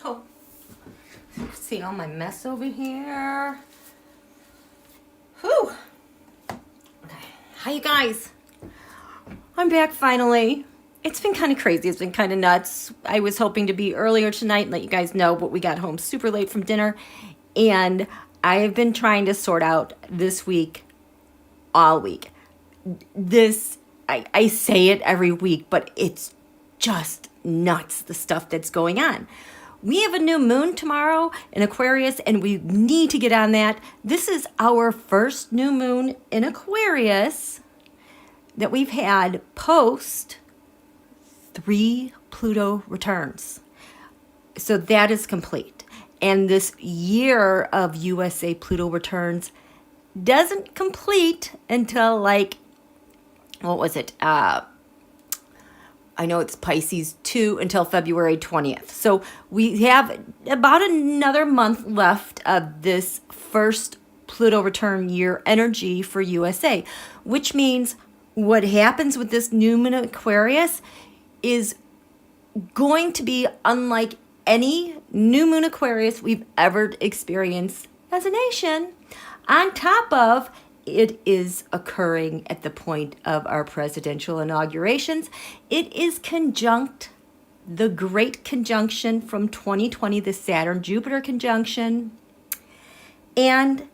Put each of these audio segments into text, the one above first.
Oh, see all my mess over here. Whew. Okay. Hi, you guys. I'm back finally. It's been kind of crazy. It's been kind of nuts. I was hoping to be earlier tonight and let you guys know, but we got home super late from dinner. And I have been trying to sort out this week, all week. I say it every week, but it's just nuts, the stuff that's going on. We have a new moon tomorrow in Aquarius, and we need to get on that. This is our first new moon in Aquarius that we've had post 3 Pluto returns. So that is complete. And this year of USA Pluto returns doesn't complete until like, what was it? I know it's Pisces 2 until February 20th. So we have about another month left of this first Pluto return year energy for USA, which means what happens with this new moon Aquarius is going to be unlike any new moon Aquarius we've ever experienced as a nation. On top of it is occurring at the point of our presidential inaugurations. It is conjunct the great conjunction from 2020, the Saturn-Jupiter conjunction. And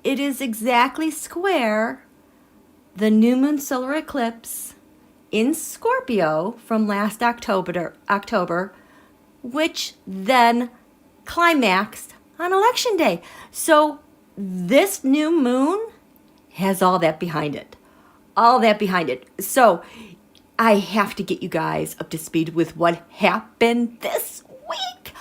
it is exactly square the new moon solar eclipse in Scorpio from last October, which then climaxed on election day. So this new moon has all that behind it. All that behind it. So I have to get you guys up to speed with what happened this week.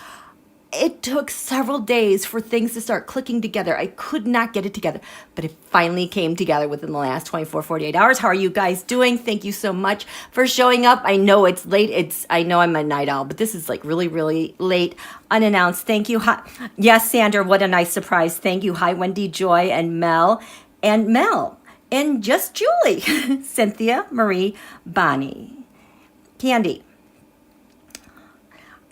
It took several days for things to start clicking together. I could not get it together, but it finally came together within the last 24, 48 hours. How are you guys doing? Thank you so much for showing up. I know it's late. I know I'm a night owl, but this is like really, really late, unannounced. Thank you. Hi. Yes, Sandra, what a nice surprise. Thank you. Hi, Wendy, Joy, and Mel, and just Julie, Cynthia, Marie, Bonnie, Candy.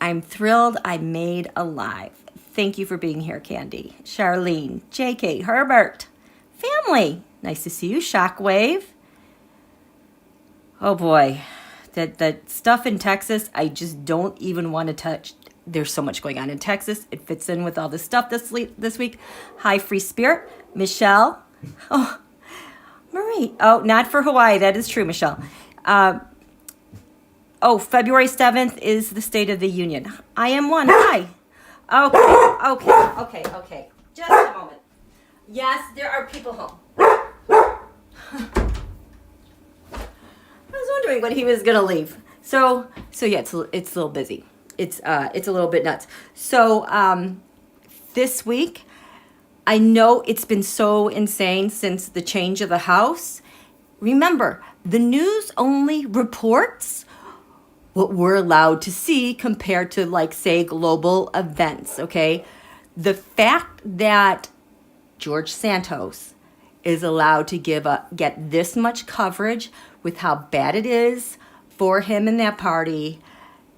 I'm thrilled I made alive. Thank you for being here, Candy. Charlene, JK, Herbert, family. Nice to see you, Shockwave. Oh boy, that stuff in Texas, I just don't even want to touch. There's so much going on in Texas. It fits in with all this stuff this week. Hi, Free Spirit, Michelle. Oh, Marie. Oh, not for Hawaii. That is true, Michelle. February 7th is the State of the Union. I am one. Hi. Okay. Just a moment. Yes, there are people home. I was wondering when he was gonna leave. So yeah, it's a little busy. It's a little bit nuts. So this week, I know it's been so insane since the change of the House. Remember, the news only reports what we're allowed to see compared to, like, say, global events, okay? The fact that George Santos is allowed to get this much coverage with how bad it is for him and that party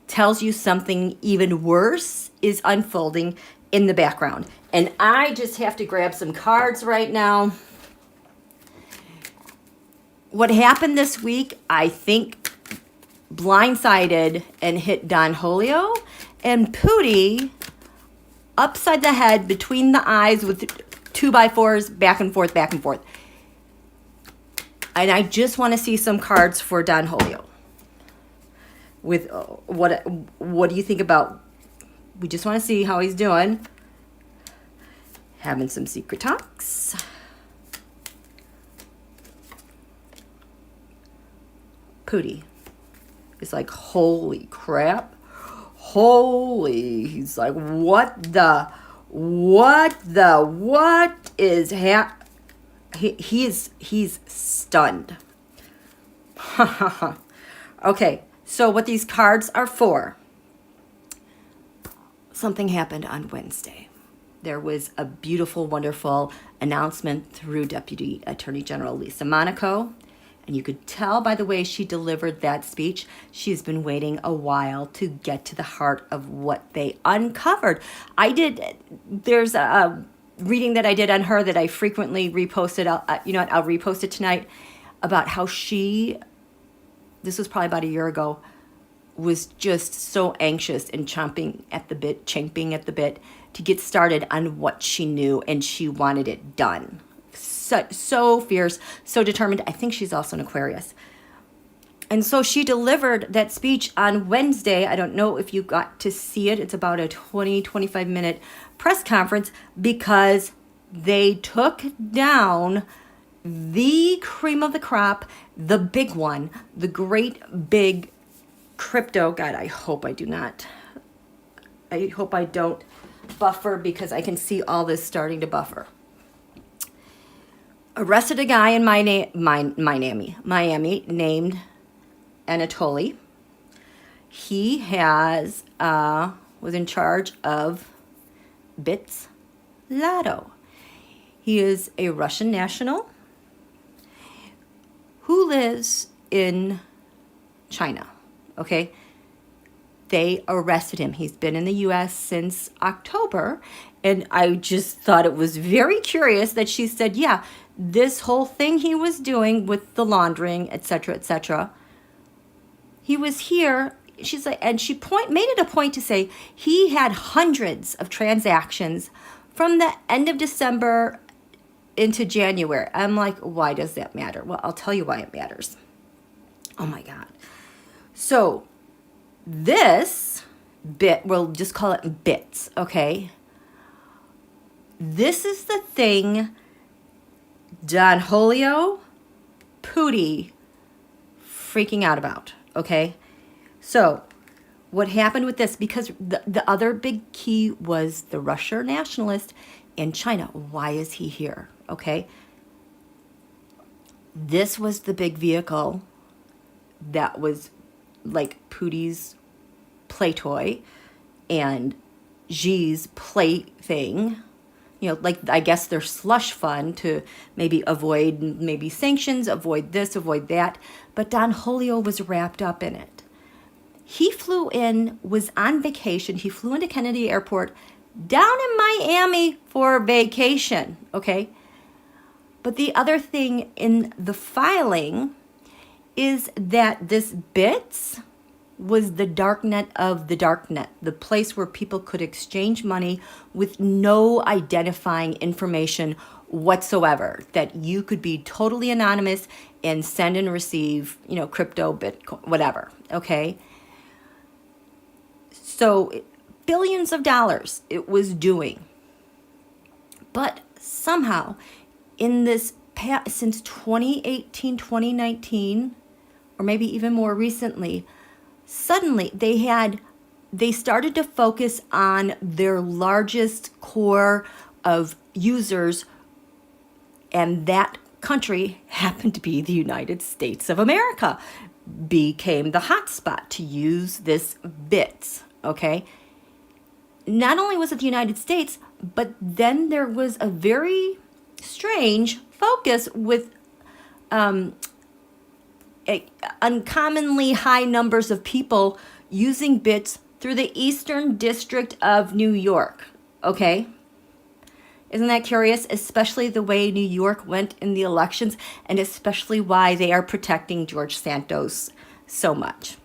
tells you something even worse is unfolding in the background. And I just have to grab some cards right now. What happened this week, I think, blindsided and hit Don Julio and Putie upside the head between the eyes with 2x4s back and forth. And I just want to see some cards for Don Julio. With what do you think about? We just want to see how he's doing. Having some secret talks. Putie is like, holy crap. He's like, what is he's stunned. Okay, so what these cards are for. Something happened on Wednesday. There was a beautiful, wonderful announcement through Deputy Attorney General Lisa Monaco And you could tell by the way she delivered that speech, she's been waiting a while to get to the heart of what they uncovered. There's a reading that I did on her that I frequently reposted. I'll repost it tonight, about how this was probably about a year ago, was just so anxious and champing at the bit to get started on what she knew, and she wanted it done. So fierce, so determined. I think she's also an Aquarius. And so she delivered that speech on Wednesday. I don't know if you got to see it. It's about a 25 minute press conference, because they took down the cream of the crop, the big one, the great big crypto. God, I hope I don't buffer, because I can see all this starting to buffer. Arrested a guy in Miami named Anatoly. He was in charge of Bitz La Toe. He is a Russian national who lives in China, okay? They arrested him. He's been in the U.S. since October, and I just thought it was very curious that she said, yeah, this whole thing he was doing with the laundering, etc., he was here. She's like, and she made it a point to say he had hundreds of transactions from the end of December into January. I'm like, why does that matter? Well, I'll tell you why it matters. Oh my God. So this bit, we'll just call it bits, okay? This is the thing Don Julio Putie freaking out about, okay? So what happened with this, because the other big key was the Russian nationalist in China. Why is he here, okay? This was the big vehicle that was like Putie's play toy and Xi's plaything. You know, like, I guess their slush fund to maybe avoid maybe sanctions, avoid this, avoid that. But Don Julio was wrapped up in it. He was on vacation. He flew into Kennedy Airport down in Miami for vacation, okay? But the other thing in the filing is that this Bitz was the darknet of the darknet, the place where people could exchange money with no identifying information whatsoever, that you could be totally anonymous and send and receive, crypto, Bitcoin, whatever, okay? So billions of dollars it was doing. But somehow in this since 2018, 2019, or maybe even more recently, suddenly they started to focus on their largest core of users, and that country happened to be the United States of America, became the hotspot to use this Bitz, okay? Not only was it the United States, but then there was a very strange focus with uncommonly high numbers of people using Bitz through the Eastern District of New York, okay? Isn't that curious? Especially the way New York went in the elections, and especially why they are protecting George Santos so much.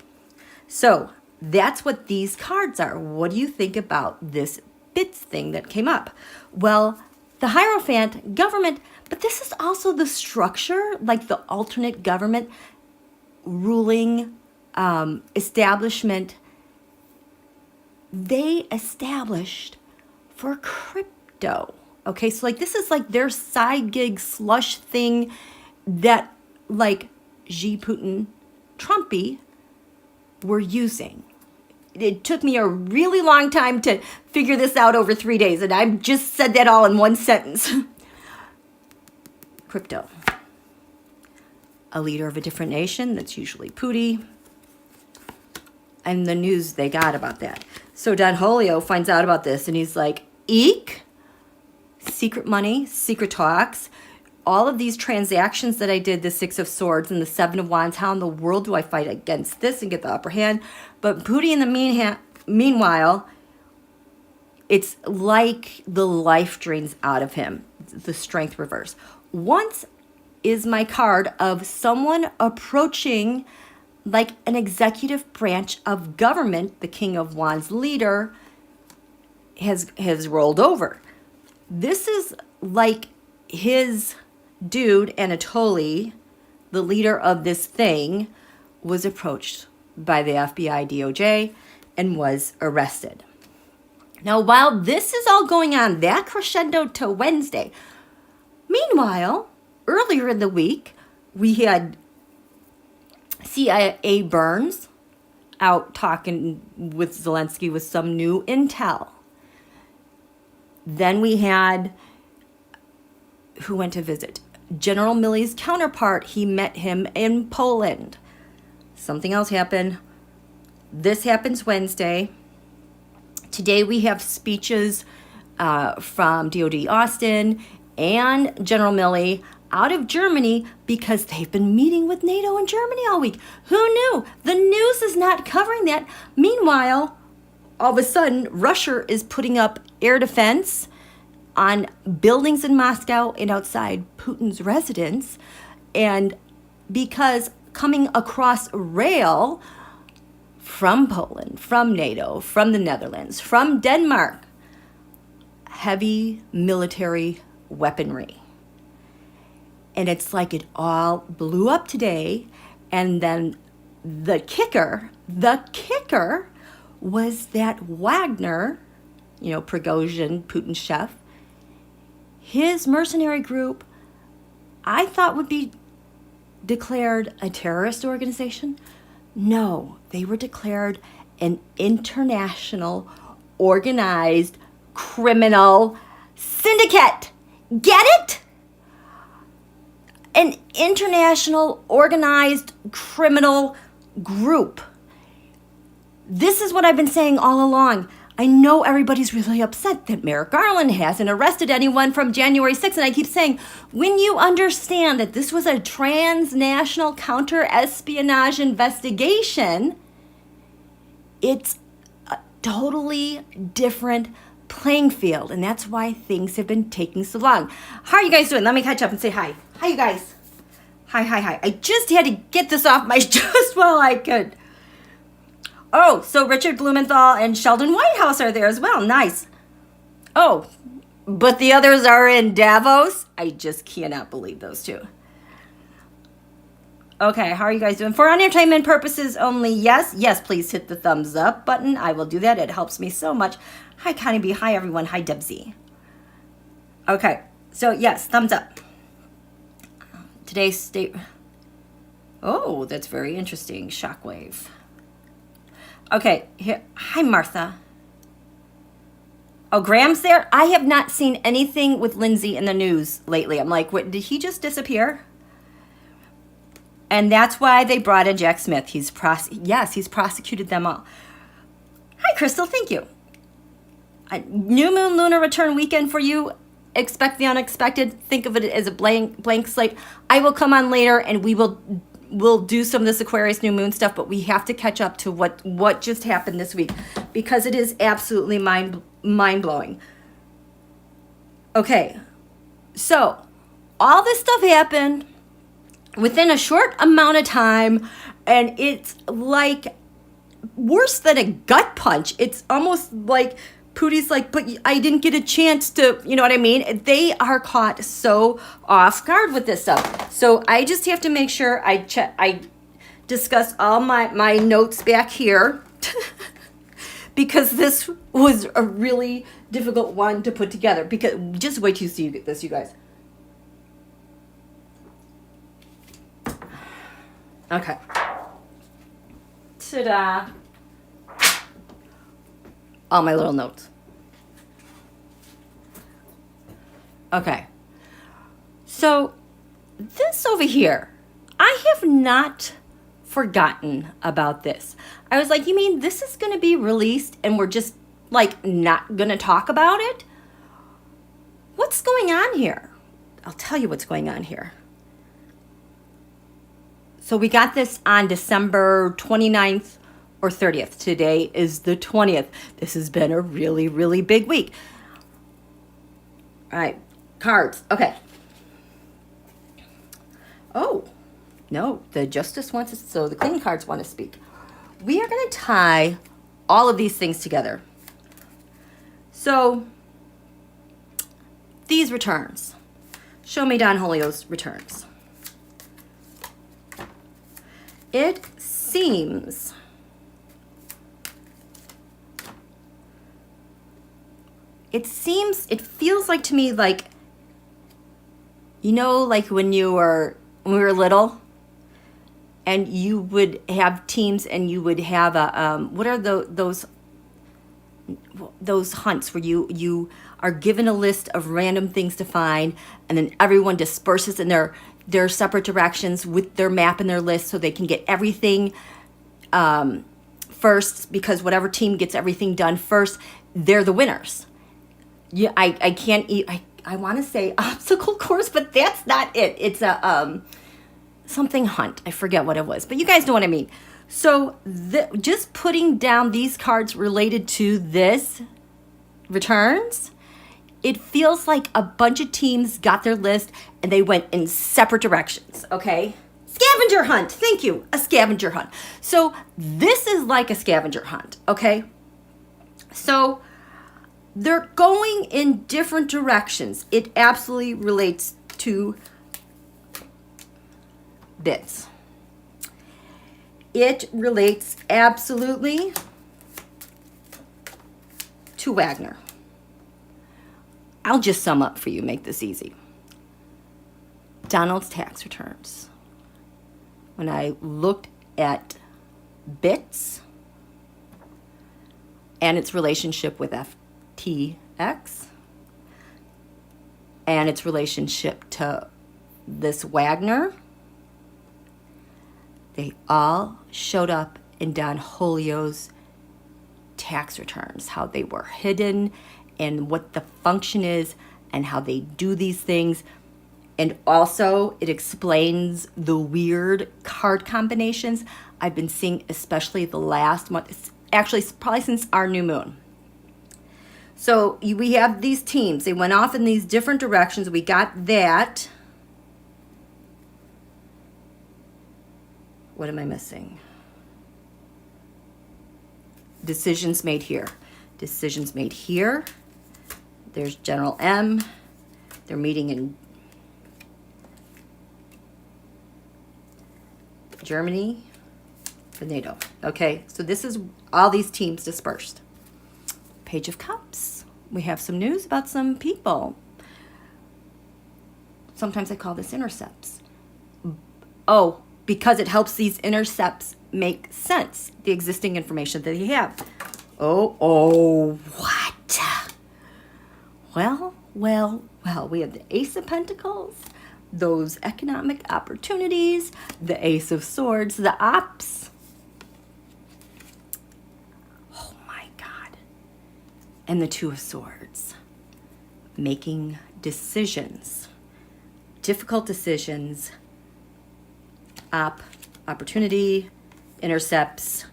So that's what these cards are. What do you think about this Bitz thing that came up? Well, the Hierophant, government, but this is also the structure, like the alternate government ruling establishment they established for crypto. Okay, so like this is like their side gig slush thing that like Xi, Putin, Trumpy were using. It took me a really long time to figure this out over 3 days, and I just said that all in one sentence. Crypto. A leader of a different nation, that's usually Putie, and the news they got about that. So Don Julio finds out about this, and he's like, eek, secret money, secret talks. all of these transactions that I did, the Six of Swords and the Seven of Wands, how in the world do I fight against this and get the upper hand? But Putie in the meanwhile, it's like the life drains out of him, the strength reverse. Once is my card of someone approaching like an executive branch of government. The King of Wands leader has rolled over. This is like his dude, Anatoly, the leader of this thing, was approached by the FBI, DOJ, and was arrested. Now, while this is all going on, that crescendoed to Wednesday. Meanwhile, earlier in the week, we had CIABurns out talking with Zelensky with some new intel. Then we had, who went to visit? General Milley's counterpart. He met him in Poland. Something else happened. This happens Wednesday. Today we have speeches from DOD Austin and General Milley out of Germany because they've been meeting with NATO in Germany all week. Who knew? The news is not covering that. Meanwhile, all of a sudden, Russia is putting up air defense on buildings in Moscow and outside Putin's residence. And because coming across rail from Poland, from NATO, from the Netherlands, from Denmark, heavy military weaponry. And it's like it all blew up today. And then the kicker was that Wagner, you know, Prigozhin, Putin's chef, his mercenary group, I thought would be declared a terrorist organization. No, they were declared an international organized criminal syndicate. Get it? An international organized criminal group. This is what I've been saying all along. I know everybody's really upset that Merrick Garland hasn't arrested anyone from January 6th. And I keep saying, when you understand that this was a transnational counter-espionage investigation, it's a totally different playing field. And that's why things have been taking so long. How are you guys doing? Let me catch up and say hi. Hi, you guys. Hi. I just had to get this off my chest while I could. Oh, so Richard Blumenthal and Sheldon Whitehouse are there as well. Nice. Oh, but the others are in Davos? I just cannot believe those two. Okay, how are you guys doing? For entertainment purposes only, yes. Yes, please hit the thumbs up button. I will do that. It helps me so much. Hi, Connie B. Hi, everyone. Hi, Debsy. Okay, so yes, thumbs up. Today's state... Oh, that's very interesting. Shockwave. Okay, here. Hi, Martha. Oh, Graham's there? I have not seen anything with Lindsay in the news lately. I'm like, what, did he just disappear? And that's why they brought in Jack Smith. He's prosecuted them all. Hi, Crystal. Thank you. New moon lunar return weekend for you. Expect the unexpected. Think of it as a blank slate. I will come on later and we'll do some of this Aquarius new moon stuff, but we have to catch up to what just happened this week because it is absolutely mind-blowing. Okay, so all this stuff happened within a short amount of time, and it's like worse than a gut punch. It's almost like Putie's like, but I didn't get a chance to, you know what I mean? They are caught so off guard with this stuff. So I just have to make sure I discuss all my notes back here because this was a really difficult one to put together. Because just wait till you see this, you guys. Okay. Ta-da. All my little notes. Okay. So this over here, I have not forgotten about this. I was like, you mean this is going to be released and we're just like not going to talk about it? What's going on here? I'll tell you what's going on here. So we got this on December 29th or 30th. Today is the 20th. This has been a really, really big week. All right, cards. Okay. Oh, no, the Justice wants to, so the Queen cards want to speak. We are going to tie all of these things together. So, these returns. Show me Don Julio's returns. It seems it feels like to me like, you know, like when we were little and you would have teams and you would have a, what are those hunts where you are given a list of random things to find and then everyone disperses in their separate directions with their map and their list so they can get everything first, because whatever team gets everything done first, they're the winners. Yeah, I can't eat. I want to say obstacle course, but that's not it. It's a something hunt. I forget what it was, but you guys know what I mean. So just putting down these cards related to this returns, it feels like a bunch of teams got their list and they went in separate directions, okay? Scavenger hunt, thank you, a scavenger hunt. So this is like a scavenger hunt, okay? So they're going in different directions. It absolutely relates to Bitz. It relates absolutely to Wagner. I'll just sum up for you, make this easy. Donald's tax returns. When I looked at Bitz and its relationship with FTX and its relationship to this Wagner, they all showed up in Don Julio's tax returns, how they were hidden and what the function is and how they do these things. And also it explains the weird card combinations I've been seeing, especially the last month. It's actually probably since our new moon. So we have these teams. They went off in these different directions. We got that. What am I missing? Decisions made here. Decisions made here. There's General M. They're meeting in Germany for NATO. Okay, so this is all these teams dispersed. Page of Cups. We have some news about some people. Sometimes I call this intercepts. Oh, because it helps these intercepts make sense, the existing information that you have. Oh, what? Well, we have the Ace of Pentacles, those economic opportunities, the Ace of Swords, the ops. Oh my God. And the Two of Swords. Making decisions, difficult decisions, opportunity, intercepts,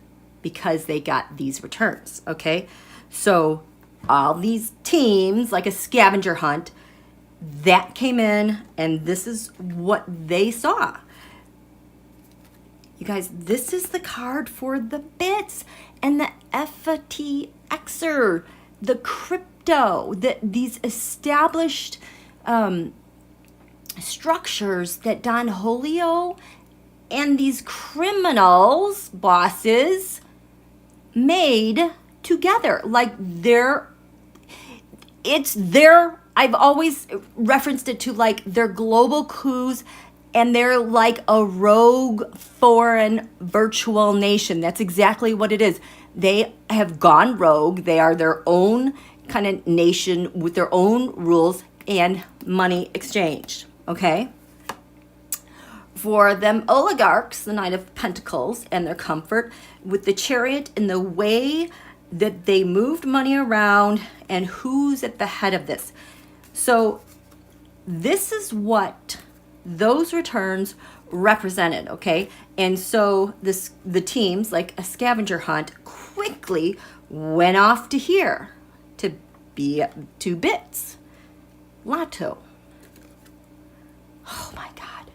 because they got these returns, okay? So all these teams, like a scavenger hunt, that came in, and this is what they saw. You guys, this is the card for the Bitz and the FTXer, the crypto, these established structures that Don Julio and these criminals, bosses, made together. Like it's their, I've always referenced it to like their global coups, and they're like a rogue foreign virtual nation. That's exactly what it is. They have gone rogue. They are their own kind of nation with their own rules and money exchanged, okay? For them oligarchs, the Knight of Pentacles, and their comfort with the Chariot and the way that they moved money around and who's at the head of this. So this is what those returns represented, okay? And so the teams, like a scavenger hunt, quickly went off to here to Bitz La Toe. Oh my God,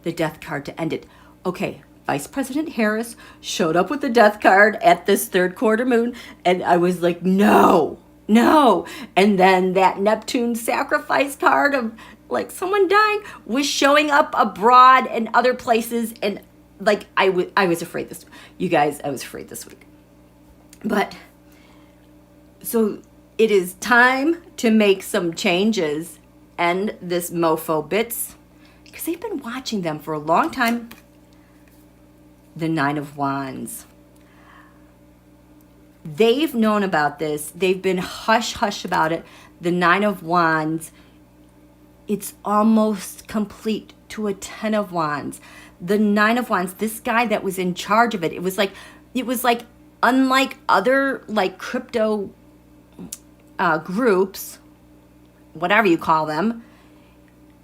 the death card to end it. Okay, Vice President Harris showed up with the death card at this third quarter moon, and I was like, no. And then that Neptune sacrifice card of like someone dying was showing up abroad and other places, and like I was afraid this, you guys, I was afraid this week. But so it is time to make some changes and this mofo Bitz, because they've been watching them for a long time. The Nine of Wands. They've known about this. They've been hush-hush about it. The Nine of Wands, it's almost complete to a Ten of Wands. The Nine of Wands, this guy that was in charge of it, it was like unlike other like crypto groups, whatever you call them,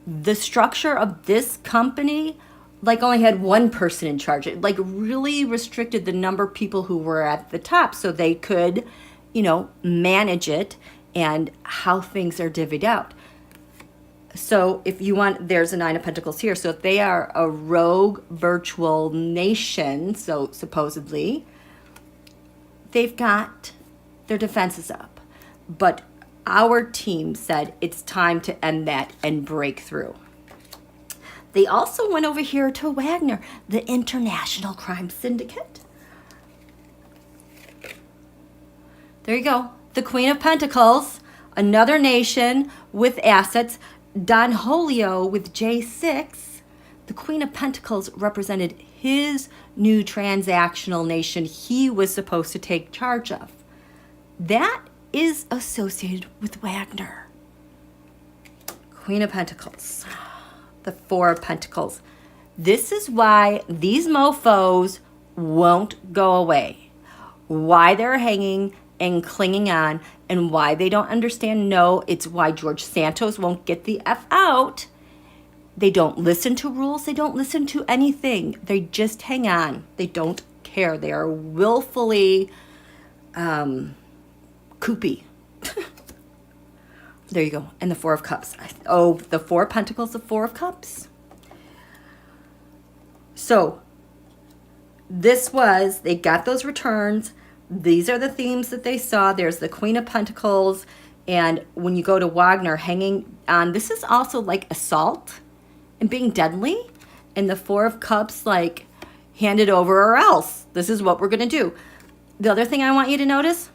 the structure of this company like only had one person in charge. It like really restricted the number of people who were at the top so they could, you know, manage it and how things are divvied out. So if you want, there's a Nine of Pentacles here. So if they are a rogue virtual nation, so supposedly, they've got their defenses up. But our team said it's time to end that and break through. They also went over here to Wagner, the International Crime Syndicate. There you go. The Queen of Pentacles, another nation with assets. Don Julio with J6. The Queen of Pentacles represented his new transactional nation he was supposed to take charge of. That is associated with Wagner. Queen of Pentacles. The Four of Pentacles. This is why these mofos won't go away. Why they're hanging and clinging on, and why they don't understand. No, it's why George Santos won't get the F out. They don't listen to rules. They don't listen to anything. They just hang on. They don't care. They are willfully koopy. There you go. And the Four of Cups. Oh, the Four of Pentacles, the Four of Cups. So this was, they got those returns. These are the themes that they saw. There's the Queen of Pentacles. And when you go to Wagner, hanging on, this is also like assault and being deadly. And the Four of Cups, like, hand it over or else. This is what we're going to do. The other thing I want you to notice,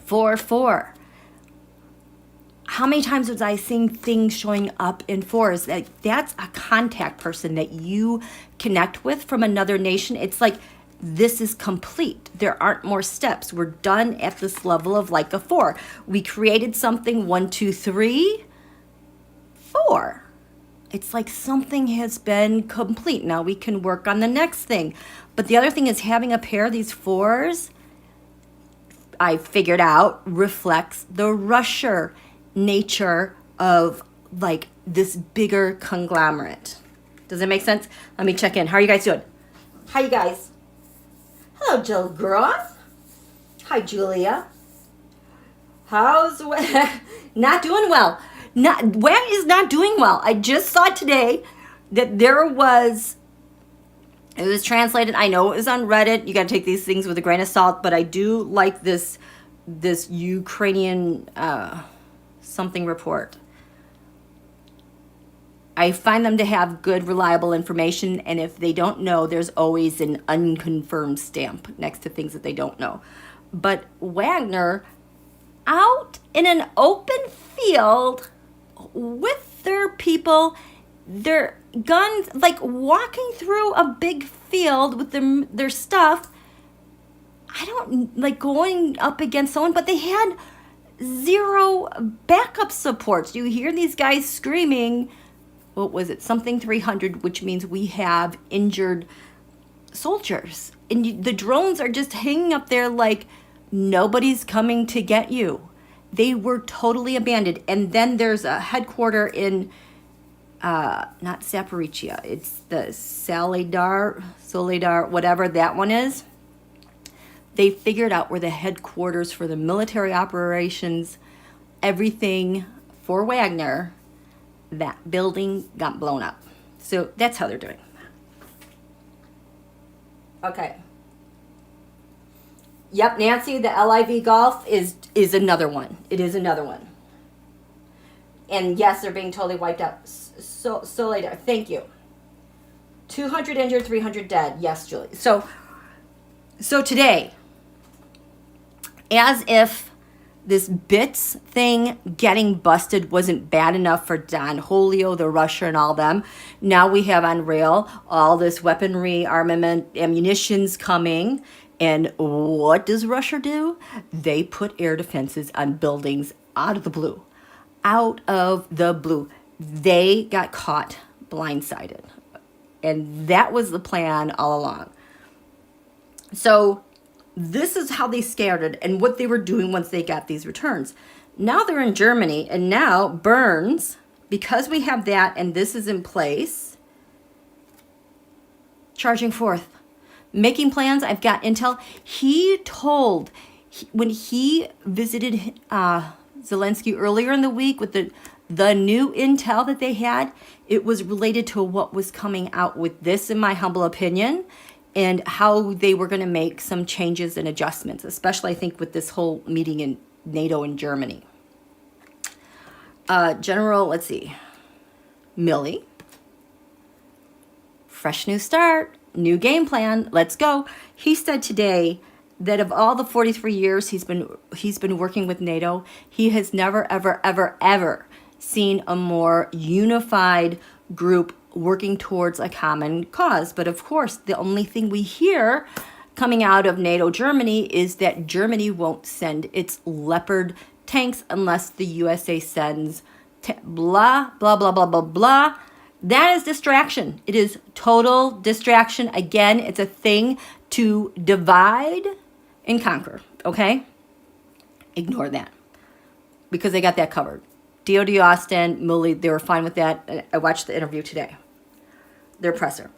4-4. How many times was I seeing things showing up in fours? That's a contact person that you connect with from another nation. It's like, this is complete. There aren't more steps. We're done at this level of like a 4. We created something, 1, 2, 3, 4. It's like something has been complete. Now we can work on the next thing. But the other thing is having a pair of these 4s, I figured out, reflects the rusher nature of like this bigger conglomerate. Does it make sense? Let me check in. How are you guys doing? Hi, you guys. Hello, Jill Groth. Hi, Julia. How's not doing well? WAG is not doing well. I just saw today that there was, it was translated. I know it was on Reddit. You got to take these things with a grain of salt, but I do like this Ukrainian something report. I find them to have good, reliable information, and if they don't know, there's always an unconfirmed stamp next to things that they don't know. But Wagner, out in an open field with their people, their guns, like walking through a big field with their stuff. I don't like going up against someone, but they had 0 backup supports. You hear these guys screaming, what was it, something 300, which means we have injured soldiers. And the drones are just hanging up there like nobody's coming to get you. They were totally abandoned. And then there's a headquarter in, not Saporitia, it's the Soledar, whatever that one is. They figured out where the headquarters for the military operations, everything for Wagner, that building got blown up. So that's how they're doing. Okay. Yep, Nancy, the LIV Golf is another one. It is another one. And yes, they're being totally wiped out. So later. Thank you. 200 injured, 300 dead. Yes, Julie. So today, as if this Bitz thing getting busted wasn't bad enough for Don Julio, the Russia, and all them, now we have on rail all this weaponry, armament, ammunitions coming. And what does Russia do? They put air defenses on buildings out of the blue. Out of the blue. They got caught blindsided. And that was the plan all along. So this is how they scattered and what they were doing once they got these returns. Now they're in Germany, and now Burns, because we have that and this is in place, charging forth, making plans. I've got intel. He told, when he visited Zelensky earlier in the week with the new intel that they had, it was related to what was coming out with this, in my humble opinion, and how they were going to make some changes and adjustments, especially, I think, with this whole meeting in NATO in Germany. General, let's see, Milley. Fresh new start, new game plan, let's go. He said today that of all the 43 years he's been working with NATO, he has never, ever, ever, ever seen a more unified group working towards a common cause. But of course, the only thing we hear coming out of NATO Germany is that Germany won't send its Leopard tanks unless the USA sends blah, blah, blah, blah, blah, blah. That is distraction. It is total distraction. Again, it's a thing to divide and conquer, okay? Ignore that because they got that covered. DOD Austin, Milley, they were fine with that. I watched the interview today. Their presser.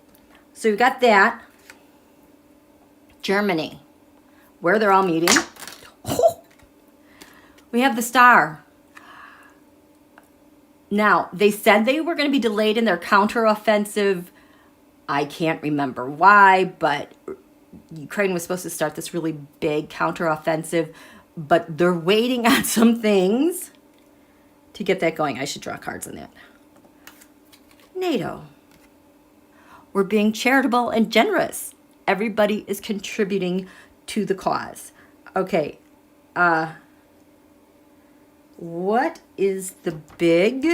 So you got that. Germany, where they're all meeting. Oh, we have the star. Now, they said they were going to be delayed in their counteroffensive. I can't remember why, but Ukraine was supposed to start this really big counteroffensive, but they're waiting on some things to get that going. I should draw cards on that. NATO. We're being charitable and generous. Everybody is contributing to the cause. Okay. What is the big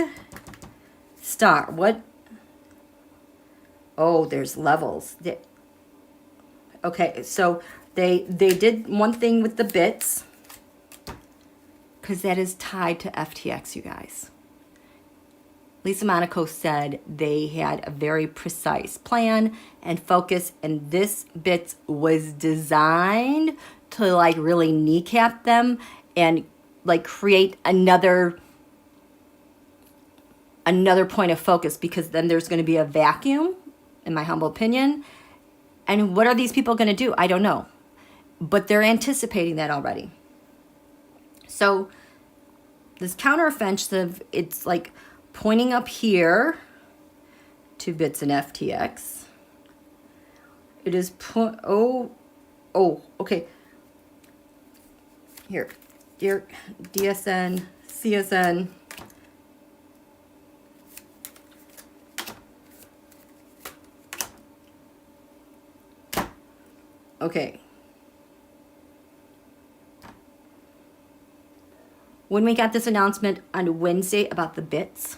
star? What? Oh, there's levels. Okay, so they did one thing with the bits, because that is tied to FTX, you guys. Lisa Monaco said they had a very precise plan and focus, and this bits was designed to like really kneecap them and like create another point of focus, because then there's going to be a vacuum, in my humble opinion. And what are these people going to do? I don't know, but they're anticipating that already. So this counteroffensive, it's like pointing up here to bits and FTX. It is okay. Here, DSN, CSN. Okay. When we got this announcement on Wednesday about the bits,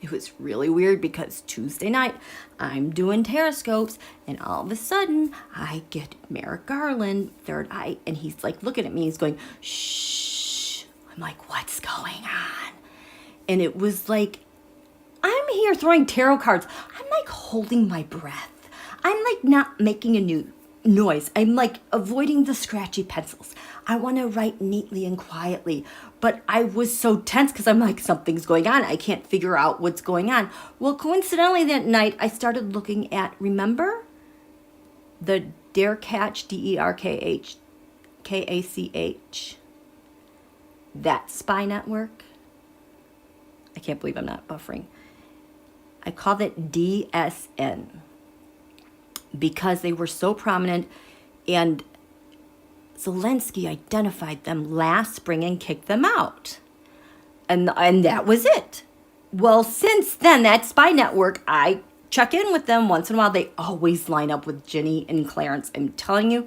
it was really weird because Tuesday night I'm doing TAROTSCOPEs and all of a sudden I get AG Garland, third eye, and he's like looking at me, he's going, shh. I'm like, what's going on? And it was like, I'm here throwing tarot cards. I'm like holding my breath. I'm like not making a noise. I'm like avoiding the scratchy pencils. I want to write neatly and quietly, but I was so tense because I'm like, something's going on. I can't figure out what's going on. Well, coincidentally that night, I started looking at, remember the DARE catch, DERKH, KACH, that spy network. I can't believe I'm not buffering. I called it DSN because they were so prominent, and Zelensky identified them last spring and kicked them out. And that was it. Well, since then, that spy network, I check in with them once in a while. They always line up with Ginni and Clarence, I'm telling you.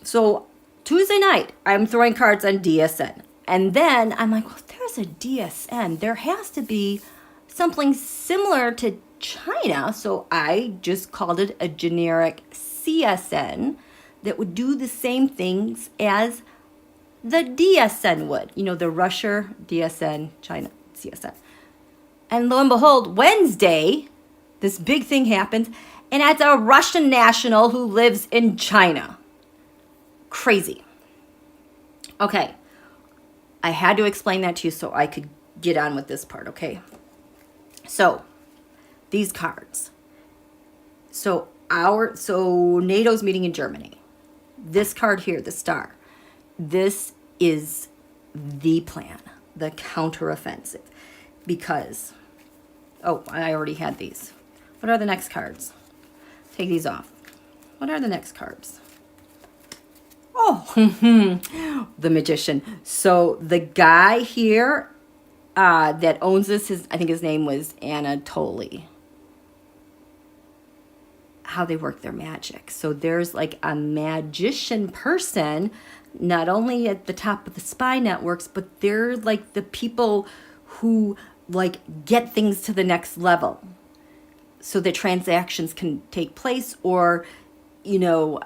So Tuesday night, I'm throwing cards on DSN. And then I'm like, well, there's a DSN. There has to be something similar to China. So I just called it a generic CSN that would do the same things as the DSN would. You know, the Russia DSN, China CSN. And lo and behold, Wednesday, this big thing happens, and it's a Russian national who lives in China. Crazy. Okay. I had to explain that to you so I could get on with this part, okay? So, these cards. So NATO's meeting in Germany. This card here, the star. This is the plan, the counteroffensive. Because, oh, I already had these. What are the next cards? Take these off. What are the next cards? Oh, the Magician. So the guy here that owns this, I think his name was Anatoly. How they work their magic. So there's like a magician person, not only at the top of the spy networks, but they're like the people who like get things to the next level so that transactions can take place, or, you know,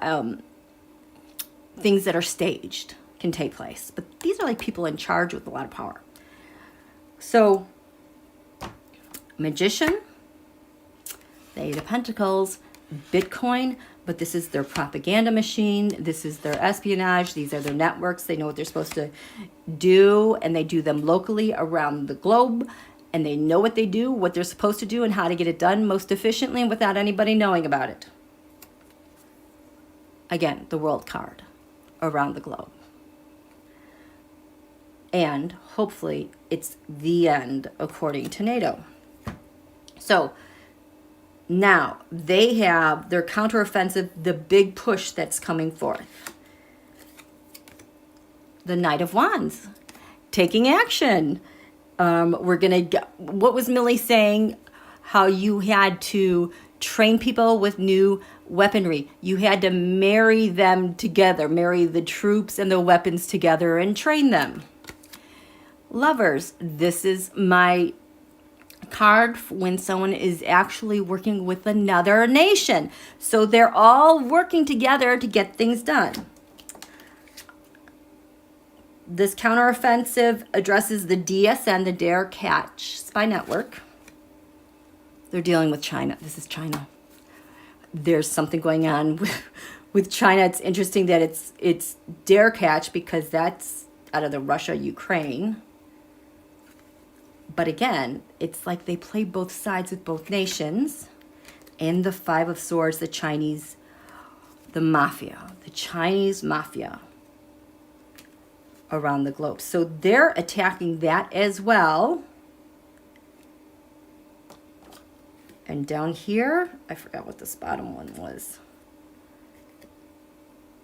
things that are staged can take place. But these are like people in charge with a lot of power. So, Magician, the Eight of Pentacles, Bitcoin, but this is their propaganda machine. This is their espionage. These are their networks. They know what they're supposed to do, and they do them locally around the globe. And they know what they do, what they're supposed to do, and how to get it done most efficiently and without anybody knowing about it. Again, the World card around the globe. And hopefully it's the end according to NATO. So now they have their counteroffensive, the big push that's coming forth. The Knight of Wands, taking action. We're going to get, what was Millie saying? How you had to train people with new weaponry. You had to marry them together, marry the troops and the weapons together and train them. Lovers, this is my card when someone is actually working with another nation. So they're all working together to get things done. This counteroffensive addresses the DSN, the Dare Catch Spy Network. They're dealing with China. This is China. There's something going on with China. It's interesting that it's Dare Catch because that's out of the Russia-Ukraine. But again, it's like they play both sides with both nations. And the Five of Swords, the Chinese, the mafia, the Chinese mafia around the globe. So they're attacking that as well. And down here, I forgot what this bottom one was.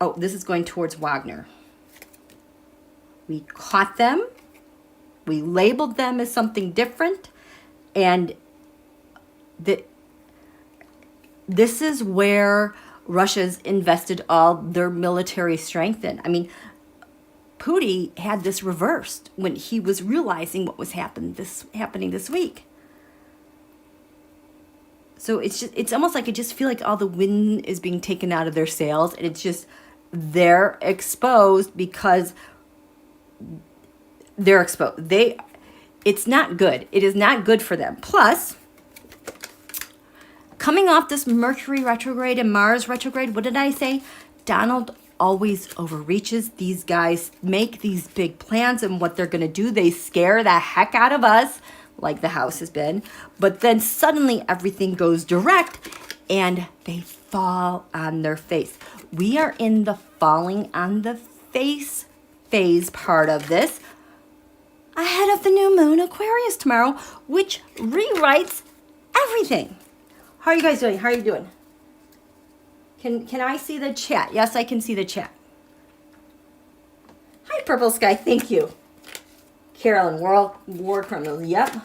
Oh, this is going towards Wagner. We caught them. We labeled them as something different. And this is where Russia's invested all their military strength in. I mean, Putie had this reversed when he was realizing what was happening this week. So it's almost like I just feel like all the wind is being taken out of their sails, and it's just they're exposed because they're exposed. It's not good. It is not good for them. Plus, coming off this Mercury retrograde and Mars retrograde, what did I say? Donald always overreaches. These guys make these big plans and what they're going to do. They scare the heck out of us, like the house has been. But then suddenly everything goes direct and they fall on their face. We are in the falling on the face phase part of this, ahead of the new Moon Aquarius tomorrow, which rewrites everything. How are you guys doing? How are you doing? Can I see the chat? Yes, I can see the chat. Hi, Purple Sky. Thank you. Carolyn, War Criminals. Yep.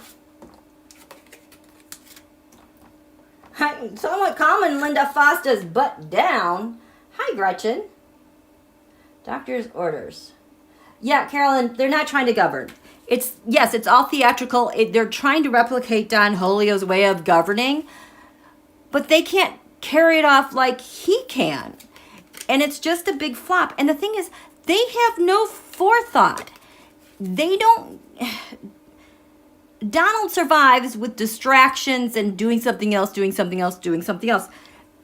Hi, somewhat common, Linda Fosta's butt down. Hi, Gretchen. Doctor's orders. Yeah, Carolyn, they're not trying to govern. Yes, it's all theatrical. They're trying to replicate Don Julio's way of governing, but they can't carry it off like he can. And it's just a big flop. And the thing is, they have no forethought. They don't... Donald survives with distractions and doing something else, doing something else, doing something else.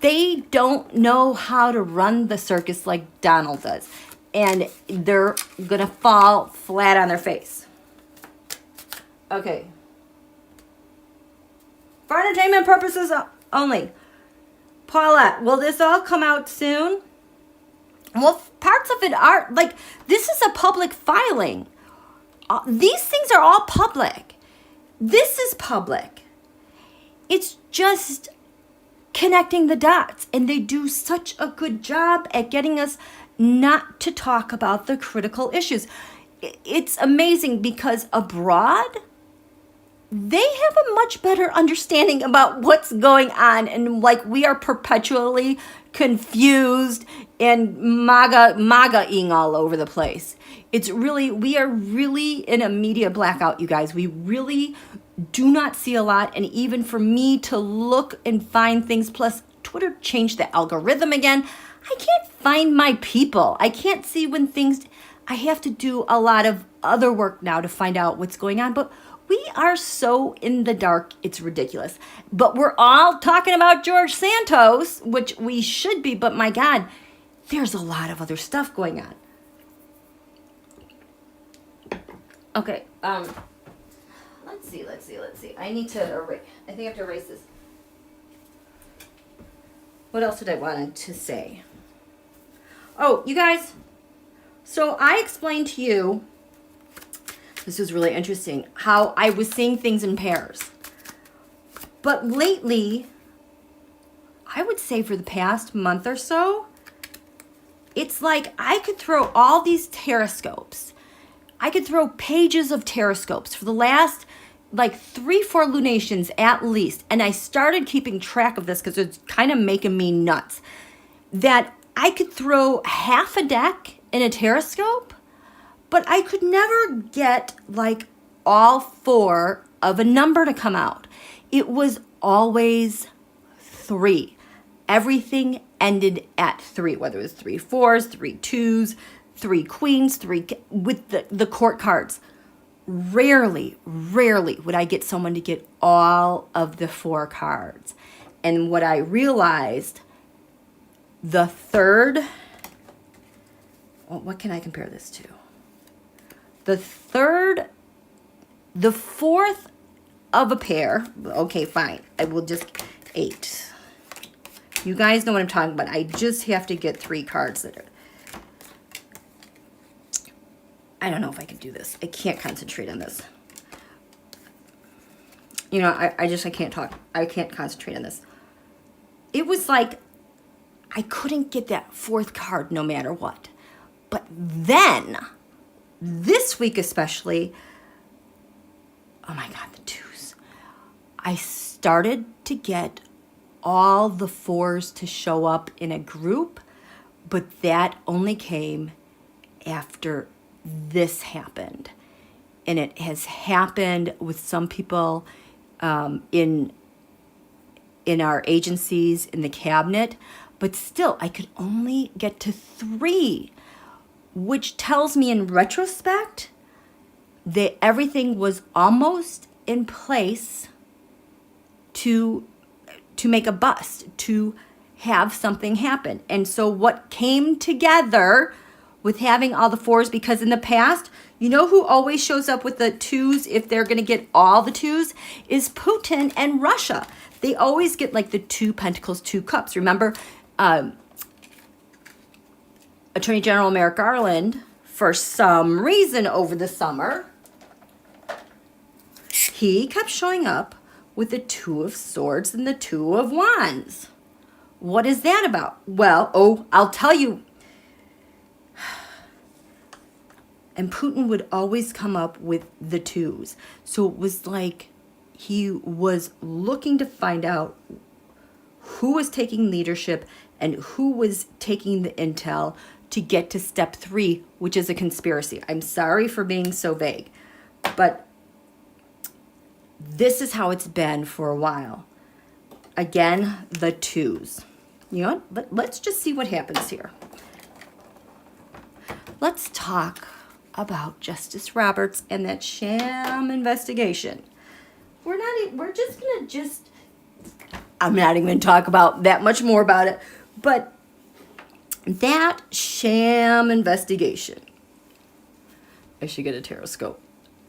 They don't know how to run the circus like Donald does. And they're going to fall flat on their face. Okay. For entertainment purposes only. Paulette, will this all come out soon? Well, parts of it are, like, this is a public filing. These things are all public. This is public. It's just connecting the dots. And they do such a good job at getting us not to talk about the critical issues. It's amazing because abroad, they have a much better understanding about what's going on, and like we are perpetually confused and MAGA-ing all over the place. It's really, we are really in a media blackout, you guys. We really do not see a lot, and even for me to look and find things, plus Twitter changed the algorithm again, I can't find my people. I can't see when things, I have to do a lot of other work now to find out what's going on, but we are so in the dark, it's ridiculous. But we're all talking about George Santos, which we should be, but my God, there's a lot of other stuff going on. Okay, let's see. I need to erase, I think I have to erase this. What else did I want to say? Oh, you guys, so I explained to you, this was really interesting, how I was seeing things in pairs. But lately, I would say for the past month or so, it's like I could throw all these TAROTSCOPEs. I could throw pages of TAROTSCOPEs for the last like 3-4 lunations at least. And I started keeping track of this because it's kind of making me nuts. That I could throw half a deck in a TAROTSCOPE, but I could never get like all 4 of a number to come out. It was always 3. Everything ended at 3, whether it was 3 4s, 3 2s, 3 queens, 3 with the court cards. Rarely would I get someone to get all of the 4 cards. And what I realized, the third, well, what can I compare this to? The fourth of a pair, okay, fine. I will just 8. You guys know what I'm talking about. I just have to get 3 cards that are, I don't know if I can do this. I can't concentrate on this. You know, I can't talk. I can't concentrate on this. It was like, I couldn't get that 4th card no matter what. But then, this week especially, oh my God, the 2s. I started to get all the 4s to show up in a group, but that only came after this happened. And it has happened with some people in our agencies, in the cabinet, but still I could only get to 3, which tells me in retrospect that everything was almost in place to to make a bust, to have something happen. And so what came together with having all the fours, because in the past, you know who always shows up with the twos if they're going to get all the twos is Putin and Russia. They always get like the 2 pentacles, 2 cups. Remember, Attorney General Merrick Garland, for some reason over the summer, he kept showing up with the 2 of Swords and the 2 of Wands. What is that about? Well, oh, I'll tell you. And Putin would always come up with the 2s. So it was like he was looking to find out who was taking leadership and who was taking the intel to get to step 3, which is a conspiracy. I'm sorry for being so vague, but this is how it's been for a while. Again, the 2s. You know what? Let's just see what happens here. Let's talk about Justice Roberts and that sham investigation. We're just gonna I'm not even gonna talk about that much more about it, but that sham investigation. I should get a TAROTSCOPE.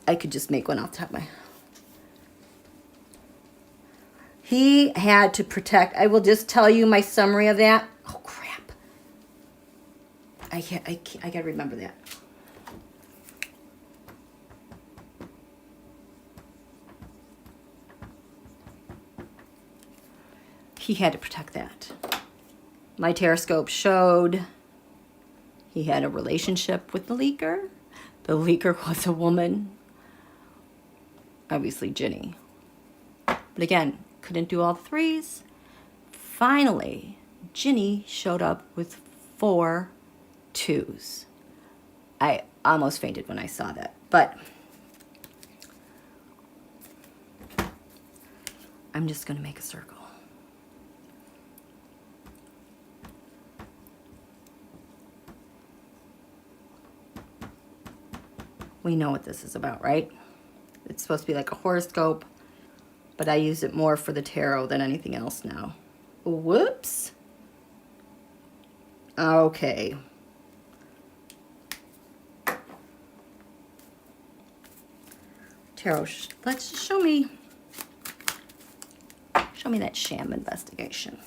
I could just make one off the top of my head. He had to protect. I will just tell you my summary of that. Oh crap! I gotta remember that. He had to protect that. My TAROTSCOPE showed he had a relationship with the leaker. The leaker was a woman, obviously Ginni. But again, couldn't do all 3s. Finally, Ginni showed up with 4 2s. I almost fainted when I saw that, but I'm just gonna make a circle. We know what this is about, right? It's supposed to be like a horoscope, but I use it more for the tarot than anything else now. Whoops. Okay. Tarot, let's show me that sham investigation.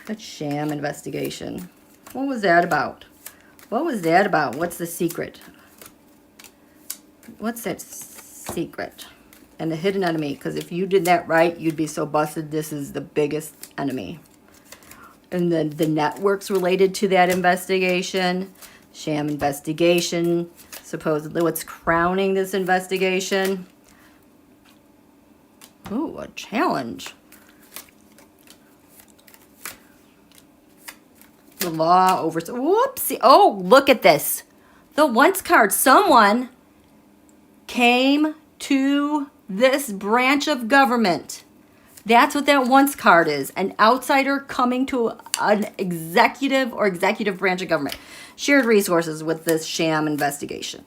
That sham investigation. What was that about? What was that about? What's the secret? What's that secret? And the hidden enemy, because if you did that right, you'd be so busted. This is the biggest enemy. And then the networks related to that investigation, sham investigation, supposedly what's crowning this investigation. Ooh, a challenge. The law over, whoopsie. Oh, look at this. The once card, someone came to this branch of government. That's what that once card is. An outsider coming to an executive or executive branch of government. Shared resources with this sham investigation.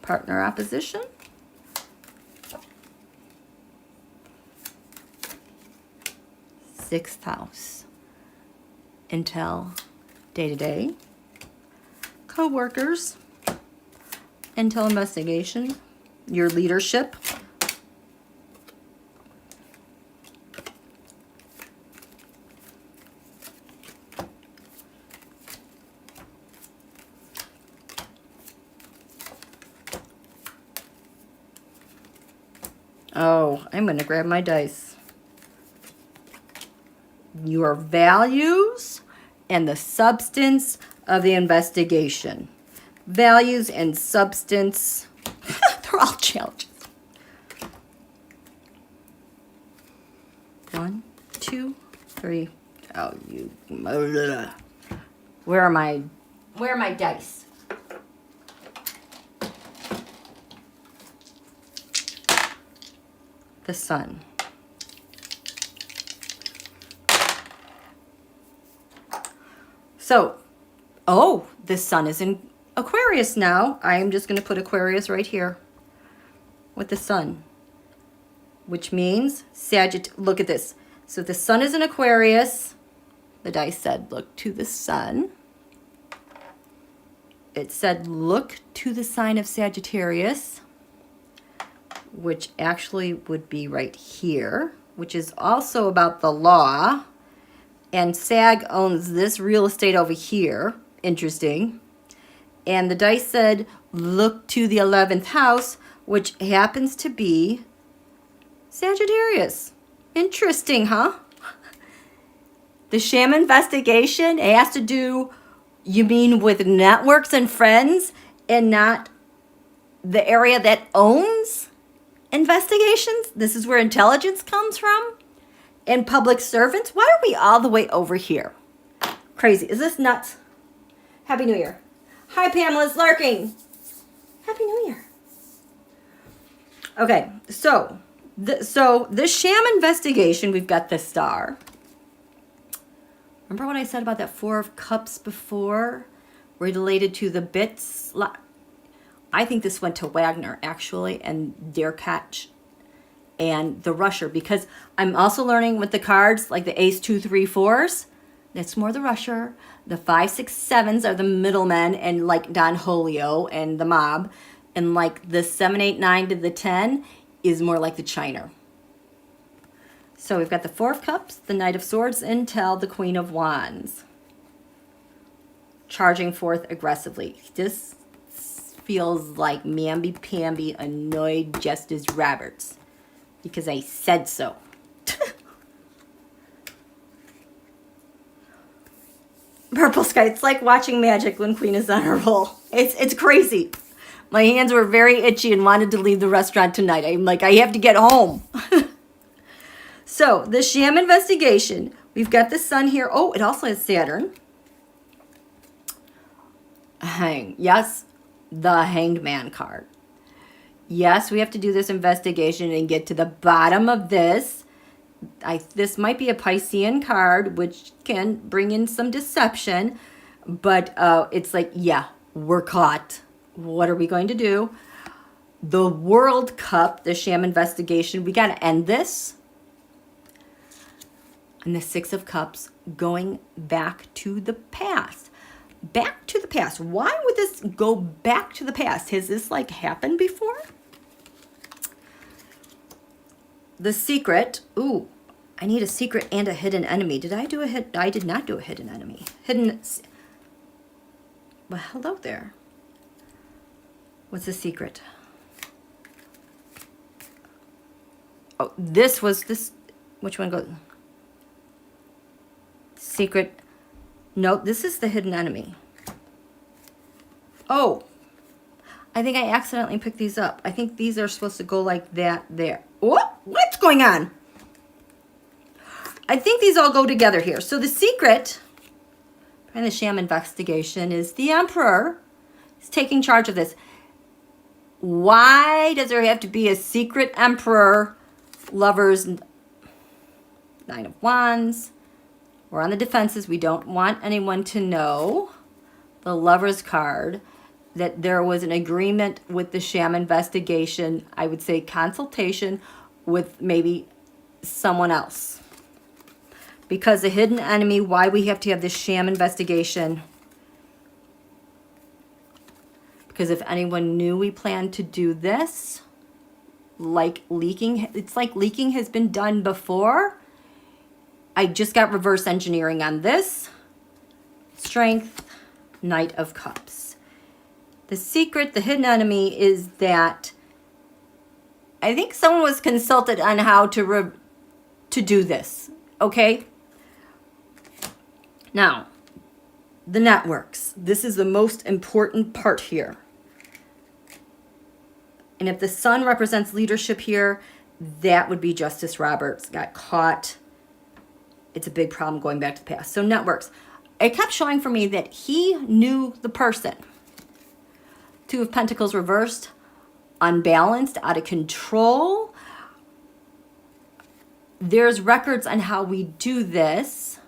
Partner opposition. Sixth house. Intel, day-to-day. Co-workers. Intel investigation, your leadership. Oh, I'm going to grab my dice. Your values and the substance of the investigation. Values and substance. They're all challenges. 1, 2, 3. Oh, you. Where are my dice? The sun. So, oh, the sun is in Aquarius now. I am just going to put Aquarius right here with the sun. which means look at this. So the sun is in Aquarius. The dice said, look to the sun. It said, look to the sign of Sagittarius, which actually would be right here, which is also about the law. And Sag owns this real estate over here. Interesting. And the dice said, look to the 11th house, which happens to be Sagittarius. Interesting, huh? The sham investigation has to do, you mean with networks and friends and not the area that owns investigations? This is where intelligence comes from? And public servants? Why are we all the way over here? Crazy. Is this nuts? Happy New Year. Hi, Pamela's lurking. Happy New Year. Okay, so the sham investigation, we've got the star. Remember what I said about that 4 of Cups before? Related to the Bitz La... I think this went to Wagner, actually, and DARE and the Rusher, because I'm also learning with the cards, like the Ace, 2, 3, 4s. That's more the Rusher. The 5, 6, 7s are the middlemen, and like Don Julio and the mob. And like the 7, 8, 9 to the 10 is more like the Chiner. So we've got the 4 of Cups, the Knight of Swords, Intel, the Queen of Wands. Charging forth aggressively. This feels like mamby-pamby annoyed Justice Roberts. Because I said so. Purple sky. It's like watching magic when Queen is on her roll. It's crazy. My hands were very itchy and wanted to leave the restaurant tonight. I'm like, I have to get home. So, the sham investigation. We've got the sun here. Oh, it also has Saturn. Yes, the Hanged Man card. Yes, we have to do this investigation and get to the bottom of this. This might be a Piscean card, which can bring in some deception. But it's like, yeah, we're caught. What are we going to do? The World Cup, the sham investigation. We got to end this. And the 6 of Cups, going back to the past. Back to the past. Why would this go back to the past? Has this like happened before? The secret. Ooh, I need a secret and a hidden enemy. Did I do a hit? I did not do a hidden enemy. Hidden. Well, hello there. What's the secret? Oh, this was this. Which one goes? Secret. No, this is the hidden enemy. Oh, I think I accidentally picked these up. I think these are supposed to go like that there. What's going on? I think these all go together here. So the secret behind the sham investigation is the Emperor is taking charge of this. Why does there have to be a secret Emperor? Lovers, 9 of Wands. We're on the defenses. We don't want anyone to know, the Lover's card, that there was an agreement with the sham investigation. I would say consultation with maybe someone else. Because the hidden enemy, why we have to have this sham investigation. Because if anyone knew we planned to do this, like leaking, it's like leaking has been done before. I just got reverse engineering on this. Strength, Knight of Cups. The secret, the hidden enemy is that I think someone was consulted on how to do this, okay? Now, the networks. This is the most important part here. And if the sun represents leadership here, that would be Justice Roberts. Got caught. It's a big problem going back to the past. So networks. It kept showing for me that he knew the person. 2 of Pentacles reversed. Unbalanced, out of control. There's records on how we do this.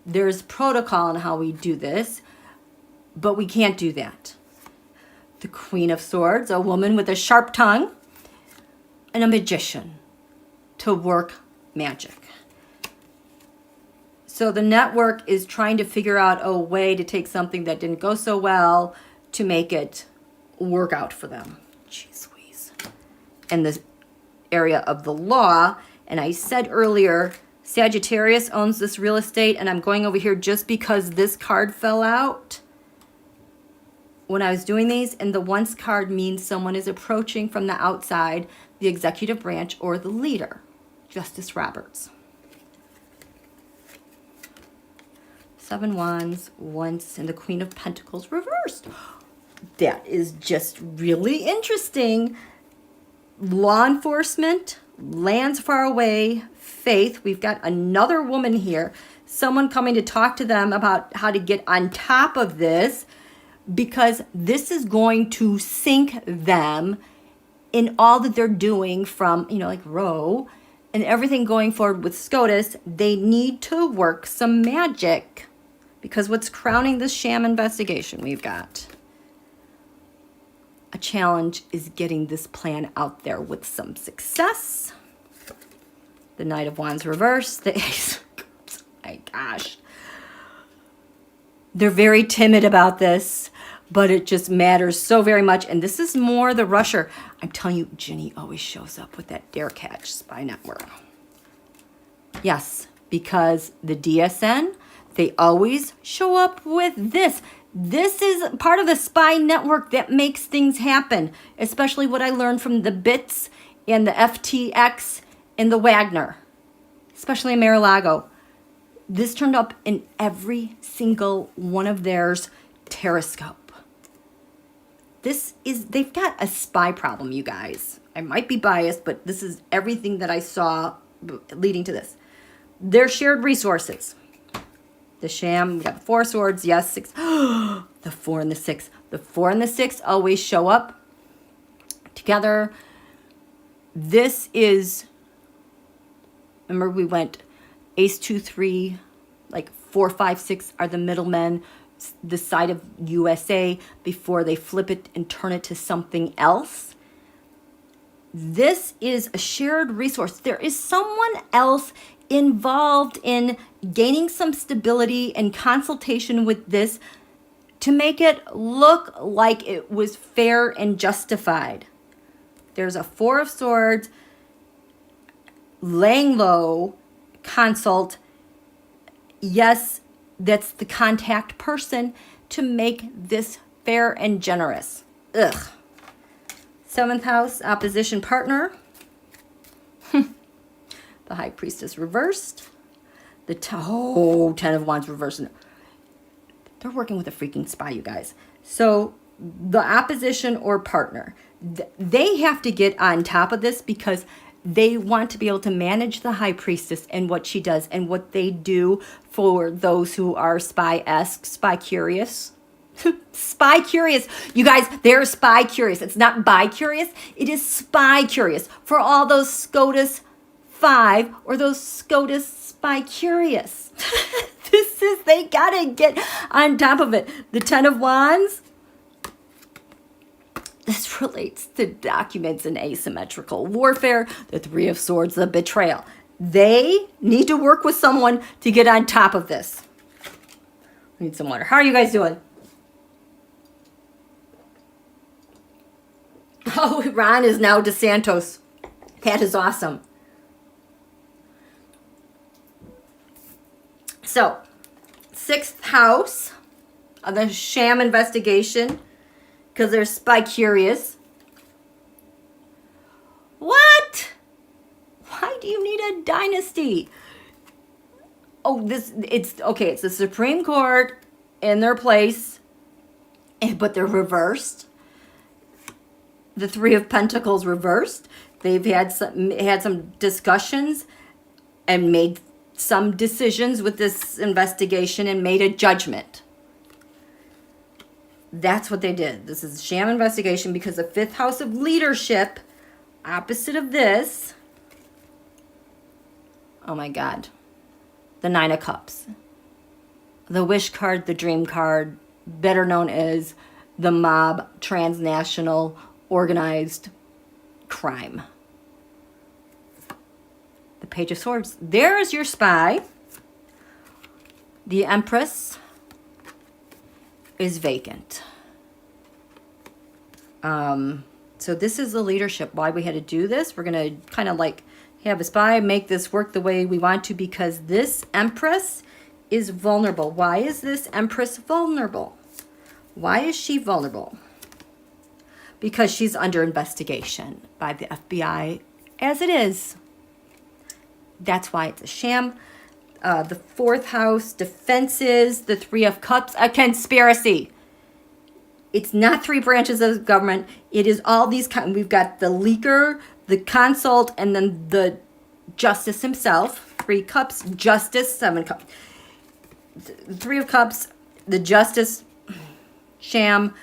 There's protocol on how we do this. But we can't do that. The Queen of Swords, a woman with a sharp tongue. and a magician to work magic. So the network is trying to figure out a way to take something that didn't go so well to make it work out for them. Jeez Louise. In this area of the law, and I said earlier, Sagittarius owns this real estate, and I'm going over here just because this card fell out when I was doing these, and the once card means someone is approaching from the outside, the executive branch or the leader. Justice Roberts. 7 Wands, once, and the Queen of Pentacles reversed. That is just really interesting. Law enforcement, lands far away, faith. We've got another woman here, someone coming to talk to them about how to get on top of this, because this is going to sink them in all that they're doing from, you know, like Roe and everything going forward with SCOTUS. They need to work some magic, because what's crowning this sham investigation we've got? A challenge is getting this plan out there with some success. The Knight of Wands reversed. The Ace. Oh my gosh. They're very timid about this, but it just matters so very much. And this is more the rusher. I'm telling you, Ginni always shows up with that dare catch spy network. Yes, because the DSN, they always show up with this. This is part of the spy network that makes things happen, especially what I learned from the Bitz and the FTX and the WAGNER, especially in Mar-a-Lago. This turned up in every single one of theirs TAROTSCOPE. This is, they've got a spy problem, you guys. I might be biased, but this is everything that I saw leading to this. Their shared resources. The sham, we got the 4 swords, yes, 6. The 4 and the 6. The 4 and the 6 always show up together. This is, remember we went Ace, 2, 3, like 4, 5, 6 are the middlemen, the side of USA, before they flip it and turn it to something else. This is a shared resource. There is someone else involved in gaining some stability and consultation with this to make it look like it was fair and justified. There's a 4 of Swords, laying low, consult. Yes, that's the contact person to make this fair and generous. Ugh. 7th house, opposition partner. The High Priestess reversed. The 10 of Wands reversed. They're working with a freaking spy, you guys. So the opposition or partner, they have to get on top of this, because they want to be able to manage the High Priestess and what she does and what they do for those who are spy-esque, spy-curious. Spy-curious. You guys, they're spy-curious. It's not bi-curious. It is spy-curious for all those Scotus5 or those Scotus Spycurious. This is, they gotta get on top of it. The 10 of Wands. This relates to documents and asymmetrical warfare. The 3 of Swords, the betrayal. They need to work with someone to get on top of this. I need some water. How are you guys doing? Oh, Ron is now DeSantos. That is awesome. So, 6th house of the sham investigation, because they're Spycurious. What? Why do you need a dynasty? Oh, it's okay. It's the Supreme Court in their place, but they're reversed. The 3 of Pentacles reversed. They've had some discussions and made some decisions with this investigation and made a judgment. That's what they did. This is a sham investigation because the 5th house of leadership, opposite of this. Oh my God. The 9 of Cups. The wish card, the dream card, better known as the mob, transnational, organized crime. Page of Swords. There's your spy. The Empress is vacant. So this is the leadership. Why we had to do this. We're going to kind of like have a spy, make this work the way we want to, because this Empress is vulnerable. Why is this Empress vulnerable? Why is she vulnerable? Because she's under investigation by the FBI, as it is. That's why it's a sham. The 4th house, defenses, the 3 of Cups, a conspiracy. It's not 3 branches of government. It is all these. We've got the leaker, the consult, and then the justice himself. 3 cups, justice, 7 cups. 3 of Cups, the justice, sham.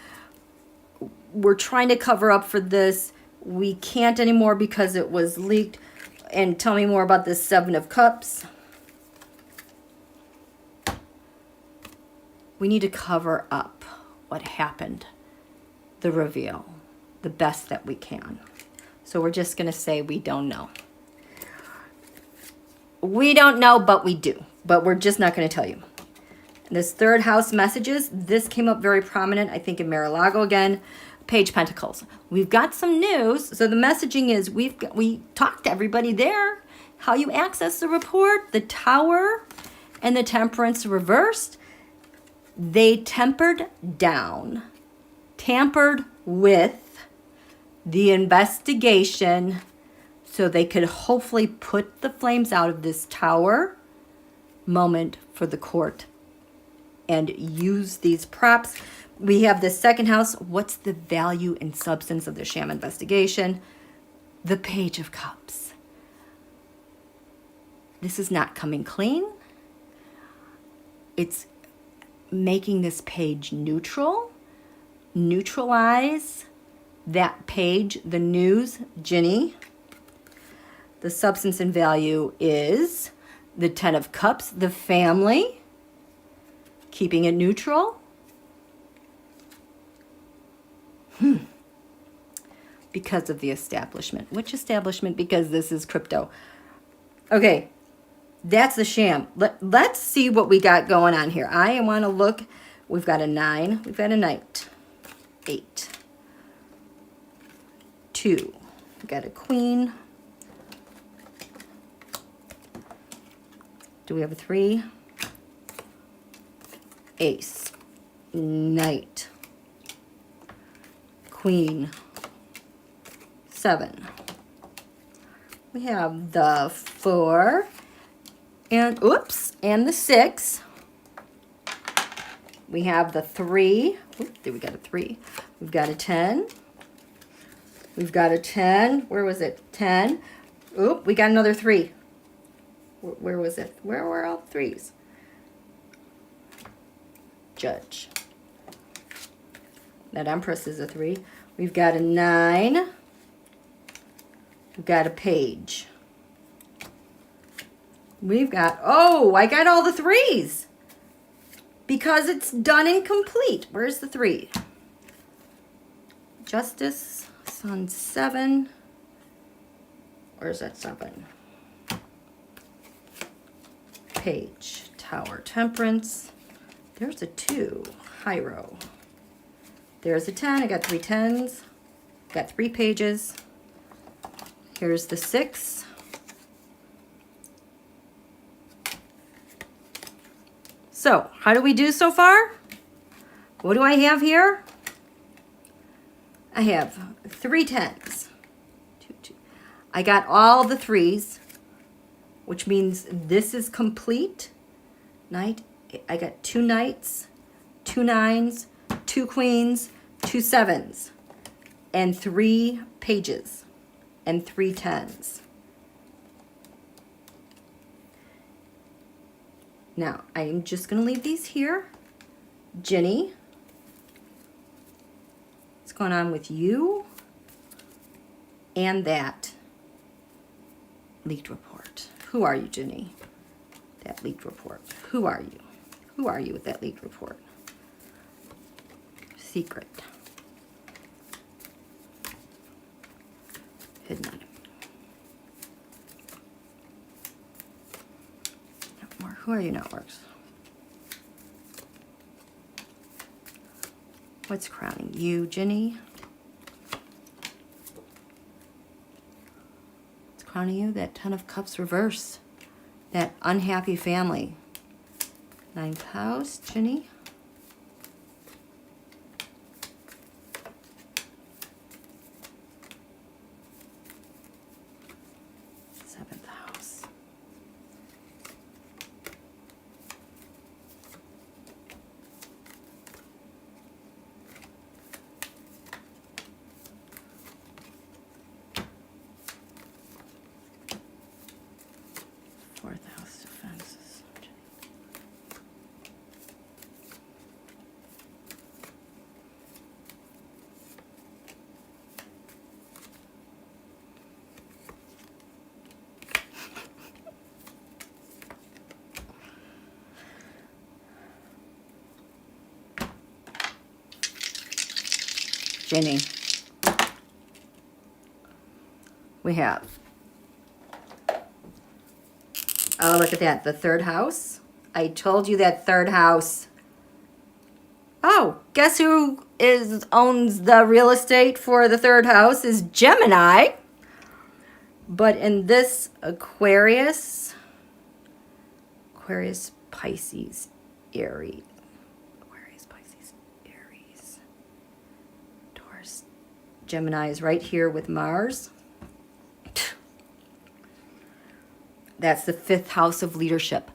We're trying to cover up for this. We can't anymore because it was leaked. And tell me more about this 7 of Cups. We need to cover up what happened, the reveal, the best that we can. So we're just going to say we don't know. We don't know, but we do. But we're just not going to tell you. This 3rd house messages, this came up very prominent, I think, in Mar-a-Lago again. Page Pentacles. We've got some news. So the messaging is we talked to everybody there. How you access the report, the Tower and the Temperance reversed. They tempered down, tampered with the investigation so they could hopefully put the flames out of this Tower moment for the court and use these props. We have the 2nd house. What's the value and substance of the sham investigation? The Page of Cups. This is not coming clean. It's making this page neutral. Neutralize that page, the news, Ginny. The substance and value is the 10 of Cups, the family. Keeping it neutral. Because of the establishment. Which establishment? Because this is crypto. Okay, that's the sham. Let's see what we got going on here. I want to look. We've got a 9. We've got a Knight. 8. 2. We've got a Queen. Do we have a 3? Ace. Knight. Queen. 7. We have the 4 and and the 6. We have the 3. There we got a 3. We've got a 10. We've got a 10. Where was it? 10. We got another 3. Where was it? Where were all 3s? Judge. That Empress is a 3. We've got a 9. We've got a Page. We've got, I got all the 3s. Because it's done and complete. Where's the 3? Justice, Sun 7. Where's that 7? Page, Tower, Temperance. There's a 2, Hiero. There's a 10. I got 3 10s. Got 3 pages. Here's the 6. So, how do we do so far? What do I have here? I have 3 10s. 2, 2. I got all the 3s, which means this is complete. Knight. I got 2 Knights, 2 9s, 2 Queens, 2 7s, and 3 Pages, and 3 10s. Now, I'm just going to leave these here. Ginny, what's going on with you? And that leaked report. Who are you, Ginny? That leaked report. Who are you? Who are you with that leaked report? Secret. Hidden item. Who are you, networks? What's crowning you, Ginny? What's crowning you? That Ten of Cups reverse. That unhappy family. Ninth house, Ginny. Seventh house. Fourth house defenses. Ginny. We have, oh, look at that, the third house. I told you that third house. Oh, guess who owns the real estate for the third house is Gemini. But in this Aquarius, Pisces, Aries. Gemini is right here with Mars. That's the fifth house of leadership.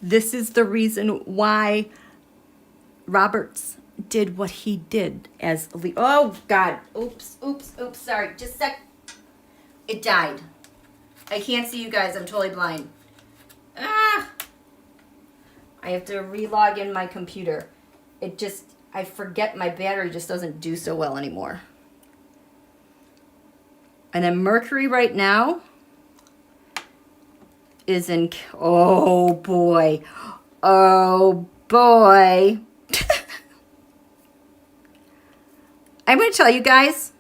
This is the reason why Roberts did what he did as a leader. Oh, God. Oops, sorry. Just a sec. It died. I can't see you guys. I'm totally blind. I have to re-log in my computer. I forget my battery just doesn't do so well anymore. And then Mercury right now is in, oh boy. I'm going to tell you guys,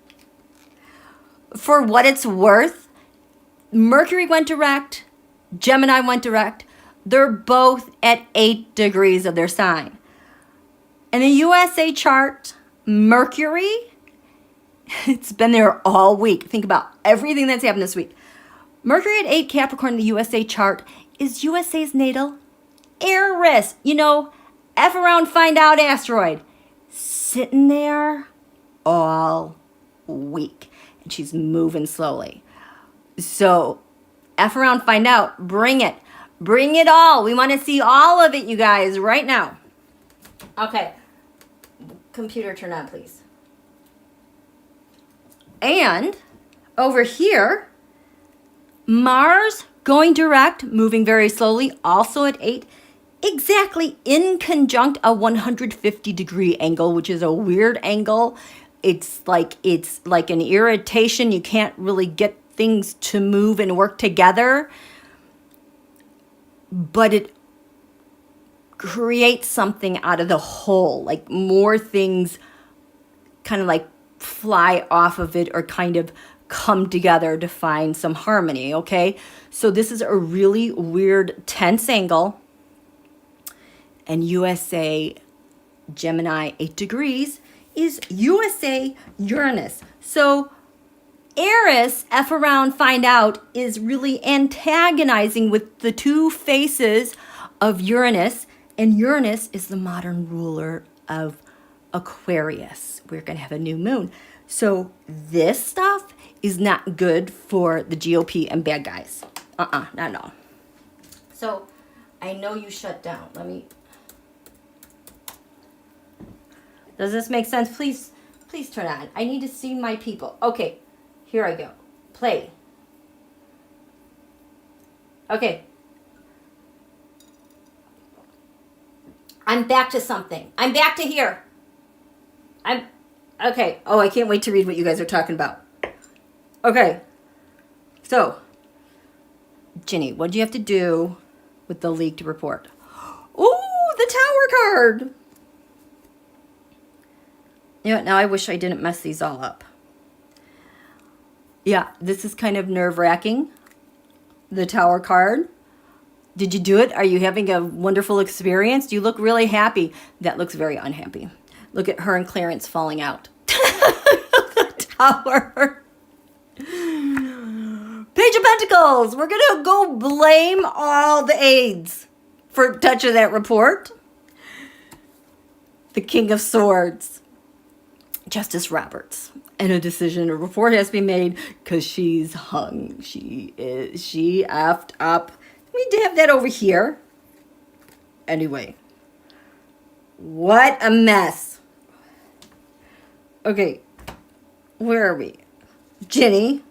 for what it's worth, Mercury went direct, Gemini went direct. They're both at 8 degrees of their sign. In the USA chart, Mercury, it's been there all week. Think about everything that's happened this week. Mercury at 8 Capricorn in the USA chart is USA's natal Eris. You know, F around, find out asteroid. Sitting there all week. And she's moving slowly. So, F around, find out. Bring it. Bring it all. We want to see all of it, you guys, right now. Okay. Computer, turn on, please. And over here, Mars going direct, moving very slowly, also at 8, exactly in conjunct a 150-degree angle, which is a weird angle. It's like an irritation. You can't really get things to move and work together. But it create something out of the whole, like more things kind of like fly off of it or kind of come together to find some harmony, okay? So this is a really weird tense angle, and USA Gemini 8 degrees is USA Uranus. So Eris, F around, find out, is really antagonizing with the two faces of Uranus. And Uranus is the modern ruler of Aquarius. We're going to have a new moon. So this stuff is not good for the GOP and bad guys. Not at all. So I know you shut down. Does this make sense? Please turn on. I need to see my people. Okay, here I go. Play. Okay. I'm back to something. I'm back to here. Okay. Oh, I can't wait to read what you guys are talking about. Okay. So, Ginny, what do you have to do with the leaked report? Oh, the Tower card. You know, now I wish I didn't mess these all up. Yeah, this is kind of nerve-wracking. The Tower card. Did you do it? Are you having a wonderful experience? You look really happy. That looks very unhappy. Look at her and Clarence falling out. Tower. Page of Pentacles. We're going to go blame all the aides for touching that report. The King of Swords. Justice Roberts. And a decision, a report has to be made because she's hung. She effed up. We need to have that over here. Anyway. What a mess. Okay. Where are we? Ginny.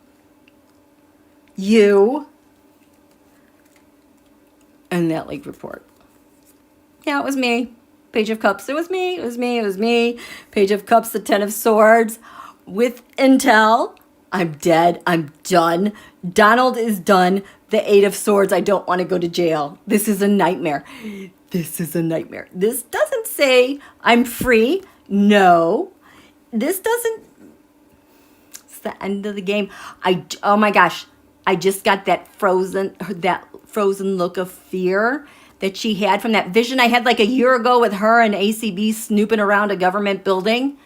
You. And that leak report. Yeah, it was me. Page of Cups. It was me. It was me. It was me. Page of Cups. The Ten of Swords. With intel. I'm dead. I'm done. Donald is done. The Eight of Swords. I don't want to go to jail. This is a nightmare. This is a nightmare. This doesn't say I'm free. No. This doesn't. It's the end of the game. Oh my gosh. I just got that frozen look of fear that she had from that vision I had like a year ago with her and ACB snooping around a government building.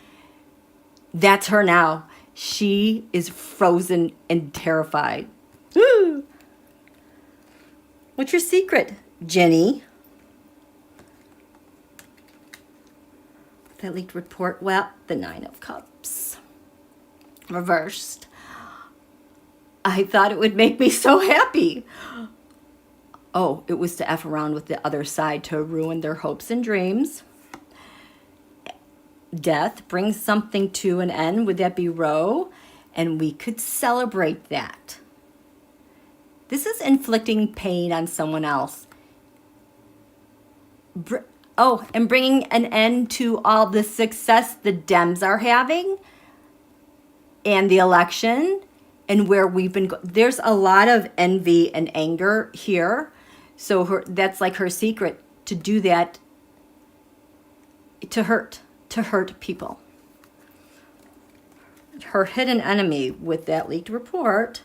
That's her now. She is frozen and terrified. Woo. What's your secret, Jenny? That leaked report. Well, the Nine of Cups. Reversed. I thought it would make me so happy. Oh, it was to F around with the other side to ruin their hopes and dreams. Death brings something to an end. Would that be Roe? And we could celebrate that. This is inflicting pain on someone else. Oh, and bringing an end to all the success the Dems are having and the election and where we've been. There's a lot of envy and anger here. So that's like her secret, to do that, to hurt people. Her hidden enemy with that leaked report,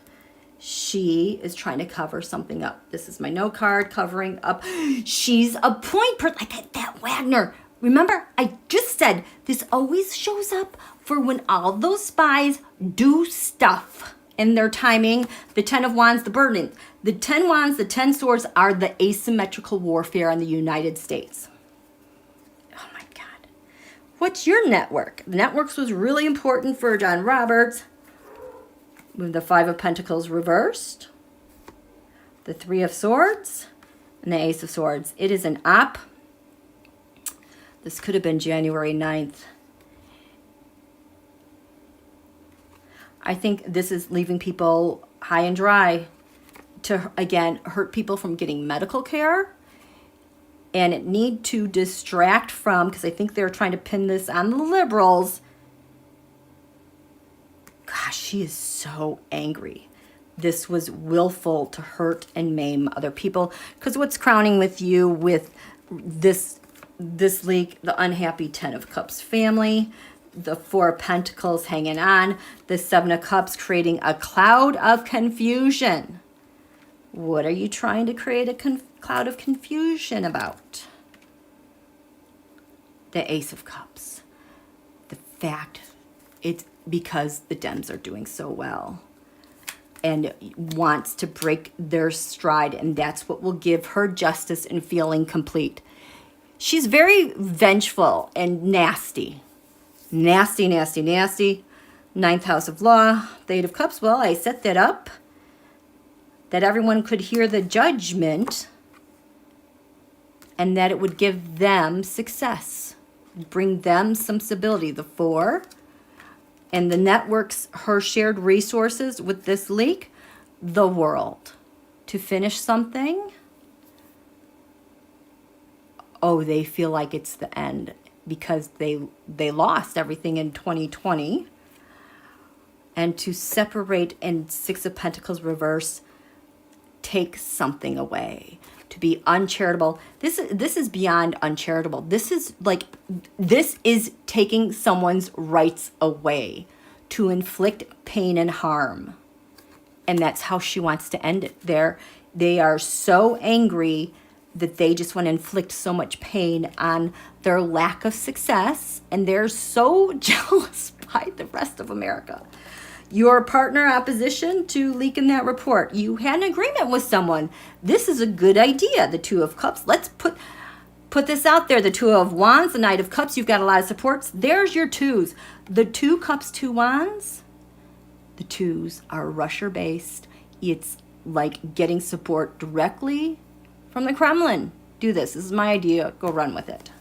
she is trying to cover something up. This is my no card, covering up. She's a point person, like that Wagner. Remember, I just said this always shows up for when all those spies do stuff in their timing. The Ten of Wands, the burden. The 10 Wands, the 10 Swords are the asymmetrical warfare in the United States. Oh my God. What's your network? The networks was really important for John Roberts. With the Five of Pentacles reversed. The Three of Swords. And the Ace of Swords. It is an op. This could have been January 9th. I think this is leaving people high and dry to, again, hurt people from getting medical care. And it need to distract from, because I think they're trying to pin this on the liberals. Gosh, she is so angry. This was willful to hurt and maim other people. Because what's crowning with you with this leak? The unhappy Ten of Cups family. The Four of Pentacles hanging on. The Seven of Cups creating a cloud of confusion. What are you trying to create a cloud of confusion about? The Ace of Cups. The fact it's because the Dems are doing so well and wants to break their stride, and that's what will give her justice and feeling complete. She's very vengeful and nasty. Nasty, nasty, nasty. Ninth house of law, the Eight of Cups. Well, I set that up that everyone could hear the judgment and that it would give them success, bring them some stability. The Four and the networks, her shared resources with this leak, the world to finish something. Oh, they feel like it's the end because they lost everything in 2020. And to separate in Six of Pentacles reverse, take something away. To be uncharitable. This is beyond uncharitable. This is taking someone's rights away to inflict pain and harm. And that's how she wants to end it. There They are so angry that they just want to inflict so much pain on their lack of success, and they're so jealous by the rest of America. Your partner opposition to leaking that report. You had an agreement with someone. This is a good idea. The Two of Cups. Let's put this out there. The Two of Wands, the Knight of Cups. You've got a lot of supports. There's your twos. The Two Cups, Two Wands. The twos are Russia based. It's like getting support directly from the Kremlin. Do this. This is my idea. Go run with it.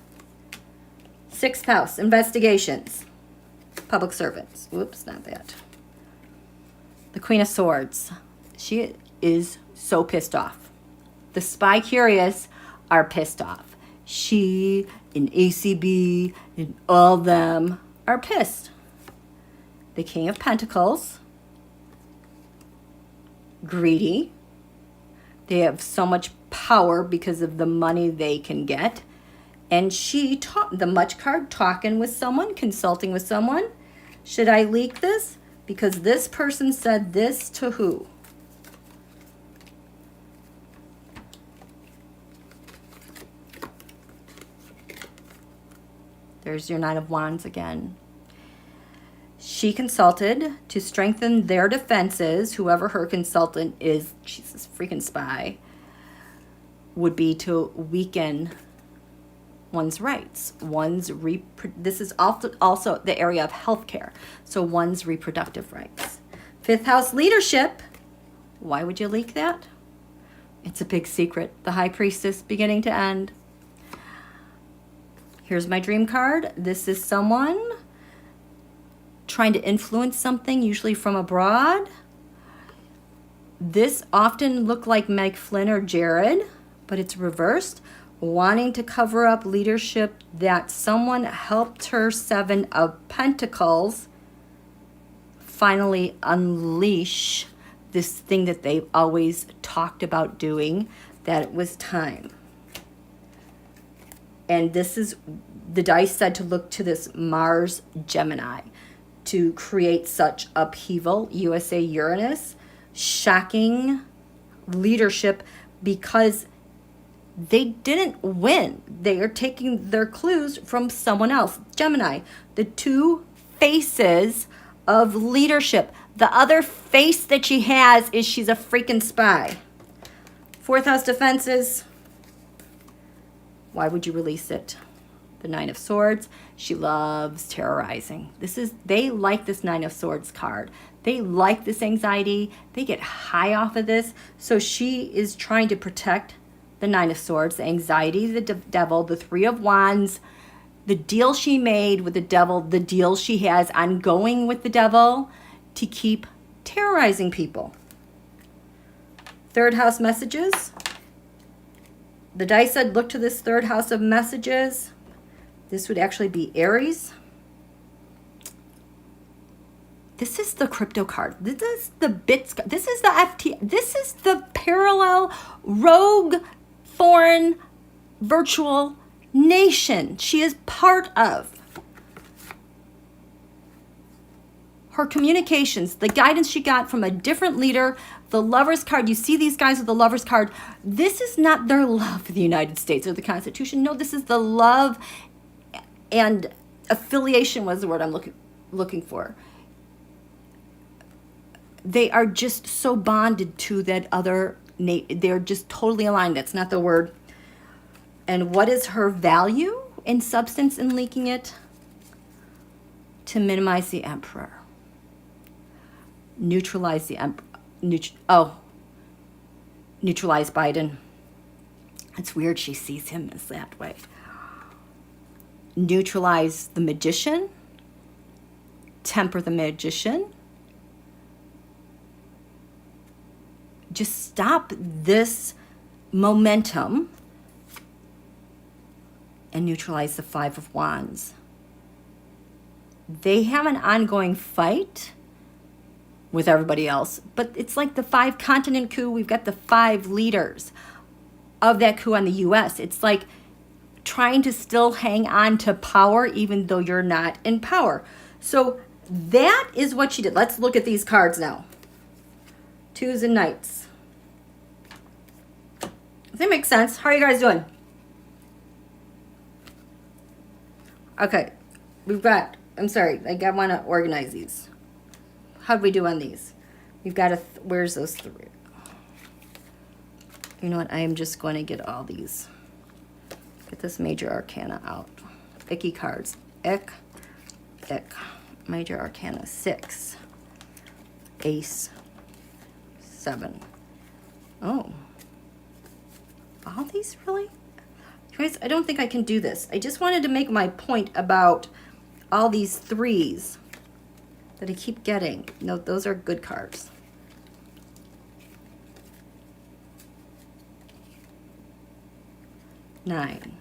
Sixth house, investigations. Public servants. Whoops, not that. The Queen of Swords. She is so pissed off. The Spycurious are pissed off. She and ACB and all them are pissed. The King of Pentacles. Greedy. They have so much power because of the money they can get. And she the Much card, talking with someone, consulting with someone. Should I leak this? Because this person said this to who? There's your Nine of Wands again. She consulted to strengthen their defenses. Whoever her consultant is, Jesus freaking spy, would be to weaken one's rights. This is also the area of healthcare. So one's reproductive rights. Fifth house, leadership. Why would you leak that? It's a big secret. The High Priestess, beginning to end. Here's my dream card. This is someone trying to influence something, usually from abroad. This often looked like Meg Flynn or Jared, but it's reversed. Wanting to cover up leadership that someone helped her Seven of Pentacles finally unleash this thing that they've always talked about doing, that it was time. And this is, the dice said to look to this Mars Gemini to create such upheaval. USA Uranus, shocking leadership because they didn't win. They are taking their clues from someone else. Gemini, the two faces of leadership. The other face that she has is she's a freaking spy. Fourth house defenses. Why would you release it? The Nine of Swords. She loves terrorizing. They like this Nine of Swords card. They like this anxiety. They get high off of this. So she is trying to protect the Nine of Swords, the anxiety, the devil, the Three of Wands, the deal she made with the devil, the deal she has ongoing with the devil to keep terrorizing people. Third house messages. The dice said look to this third house of messages. This would actually be Aries. This is the crypto card. This is the Bitz. This is the FT. This is the parallel rogue foreign virtual nation she is part of. Her communications, the guidance she got from a different leader, the Lover's card. You see these guys with the Lover's card. This is not their love for the United States or the Constitution. No, this is the love and affiliation was the word I'm looking for. They are just so bonded to that other, they're just totally aligned. That's not the word. And what is her value in substance in leaking it? To minimize the emperor. Neutralize the emperor. Neutralize Biden. It's weird she sees him as that way. Neutralize the magician. Temper the magician. Just stop this momentum and neutralize the Five of Wands. They have an ongoing fight with everybody else, but it's like the 5-continent coup. We've got the 5 leaders of that coup on the US. It's like trying to still hang on to power even though you're not in power. So that is what she did. Let's look at these cards now. Twos and Knights. that make sense? How are you guys doing? Okay, we've got, I'm sorry, I want to organize these. How'd we do on these? We've got where's those three? You know what, I am just going to get all these. Get this major arcana out. Icky cards. Ick. Ick. Major arcana 6. Ace. 7. Oh. All these really? You guys, I don't think I can do this. I just wanted to make my point about all these 3s that I keep getting. No, those are good cards. Nine.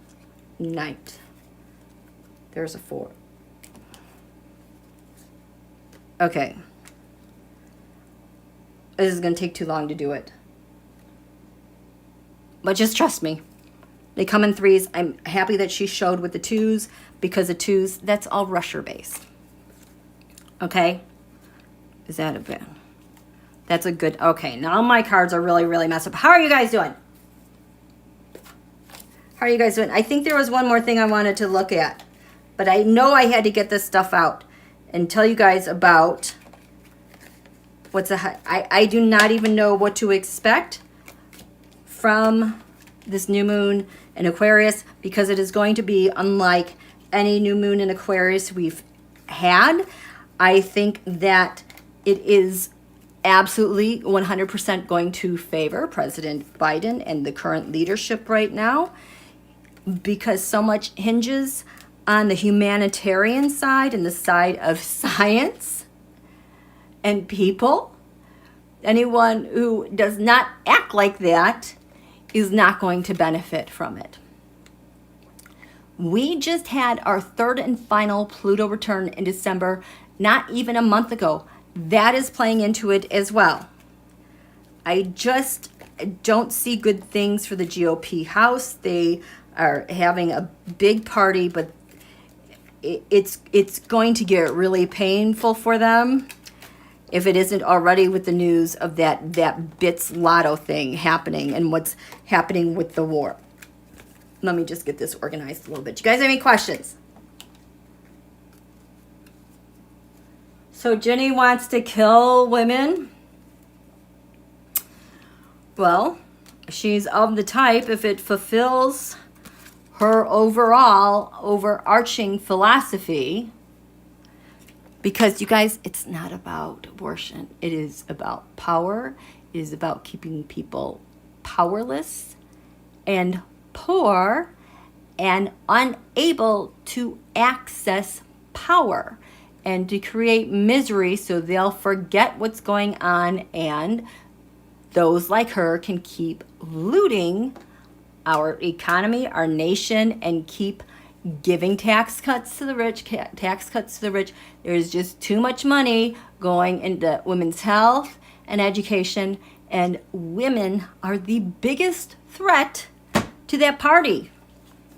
Knight. There's a 4. Okay. This is going to take too long to do it. But just trust me. They come in 3s. I'm happy that she showed with the 2s because the 2s, that's all rusher base. Okay? Is that a bit? That's a good, okay. Now my cards are really, really messed up. How are you guys doing? How are you guys doing? I think there was one more thing I wanted to look at. But I know I had to get this stuff out and tell you guys about what's I do not even know what to expect from this new moon in Aquarius because it is going to be unlike any new moon in Aquarius we've had. I think that it is absolutely 100% going to favor President Biden and the current leadership right now because so much hinges on the humanitarian side and the side of science and people. Anyone who does not act like that is not going to benefit from it. We just had our 3rd and final Pluto return in December, not even a month ago. That is playing into it as well. I just don't see good things for the GOP House. They are having a big party, but it's going to get really painful for them if it isn't already with the news of that Bitz La Toe thing happening and what's happening with the war. Let me just get this organized a little bit. You guys have any questions? So Ginni wants to kill women. Well, she's of the type, if it fulfills her overall overarching philosophy, because you guys, it's not about abortion. It is about power. It is about keeping people powerless and poor and unable to access power and to create misery so they'll forget what's going on and those like her can keep looting our economy, our nation, and keep giving tax cuts to the rich, There's just too much money going into women's health and education, and women are the biggest threat to that party.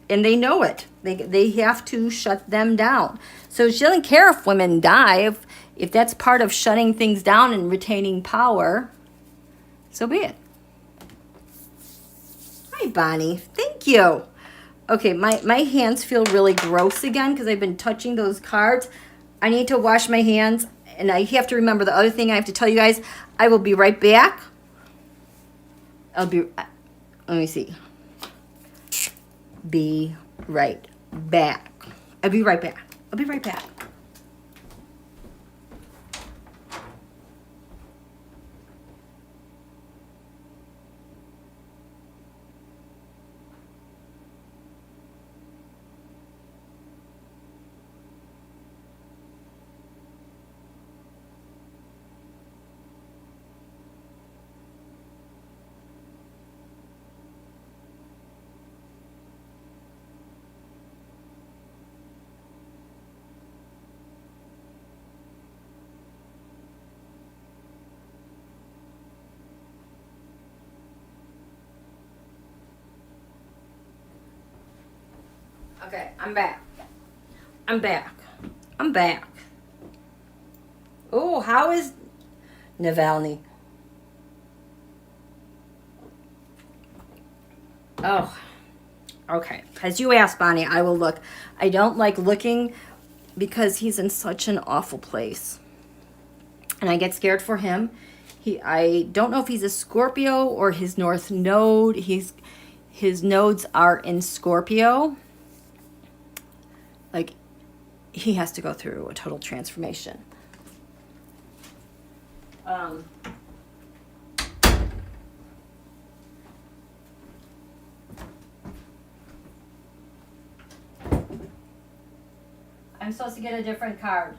And they know it. They have to shut them down. So she doesn't care if women die. If that's part of shutting things down and retaining power, so be it. Hi, Bonnie. Thank you. Okay, my hands feel really gross again because I've been touching those cards. I need to wash my hands. And I have to remember the other thing I have to tell you guys. I will be right back. Let me see. Be right back. I'll be right back. I'll be right back. Okay, I'm back. I'm back. Oh, how is Navalny? Oh, okay. As you asked, Bonnie, I will look. I don't like looking because he's in such an awful place. And I get scared for him. I don't know if he's a Scorpio or his North Node. His nodes are in Scorpio. Like, he has to go through a total transformation. I'm supposed to get a different card.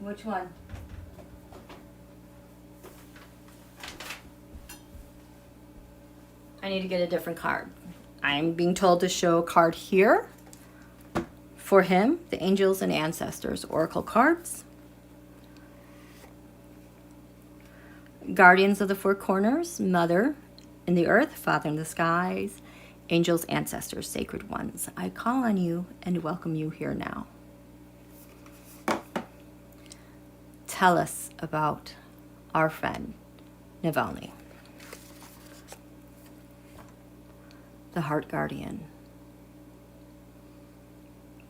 Which one? I need to get a different card. I'm being told to show a card here for him, the Angels and Ancestors Oracle cards. Guardians of the Four Corners, Mother in the Earth, Father in the Skies, Angels, Ancestors, Sacred Ones. I call on you and welcome you here now. Tell us about our friend, Navalny. The Heart Guardian.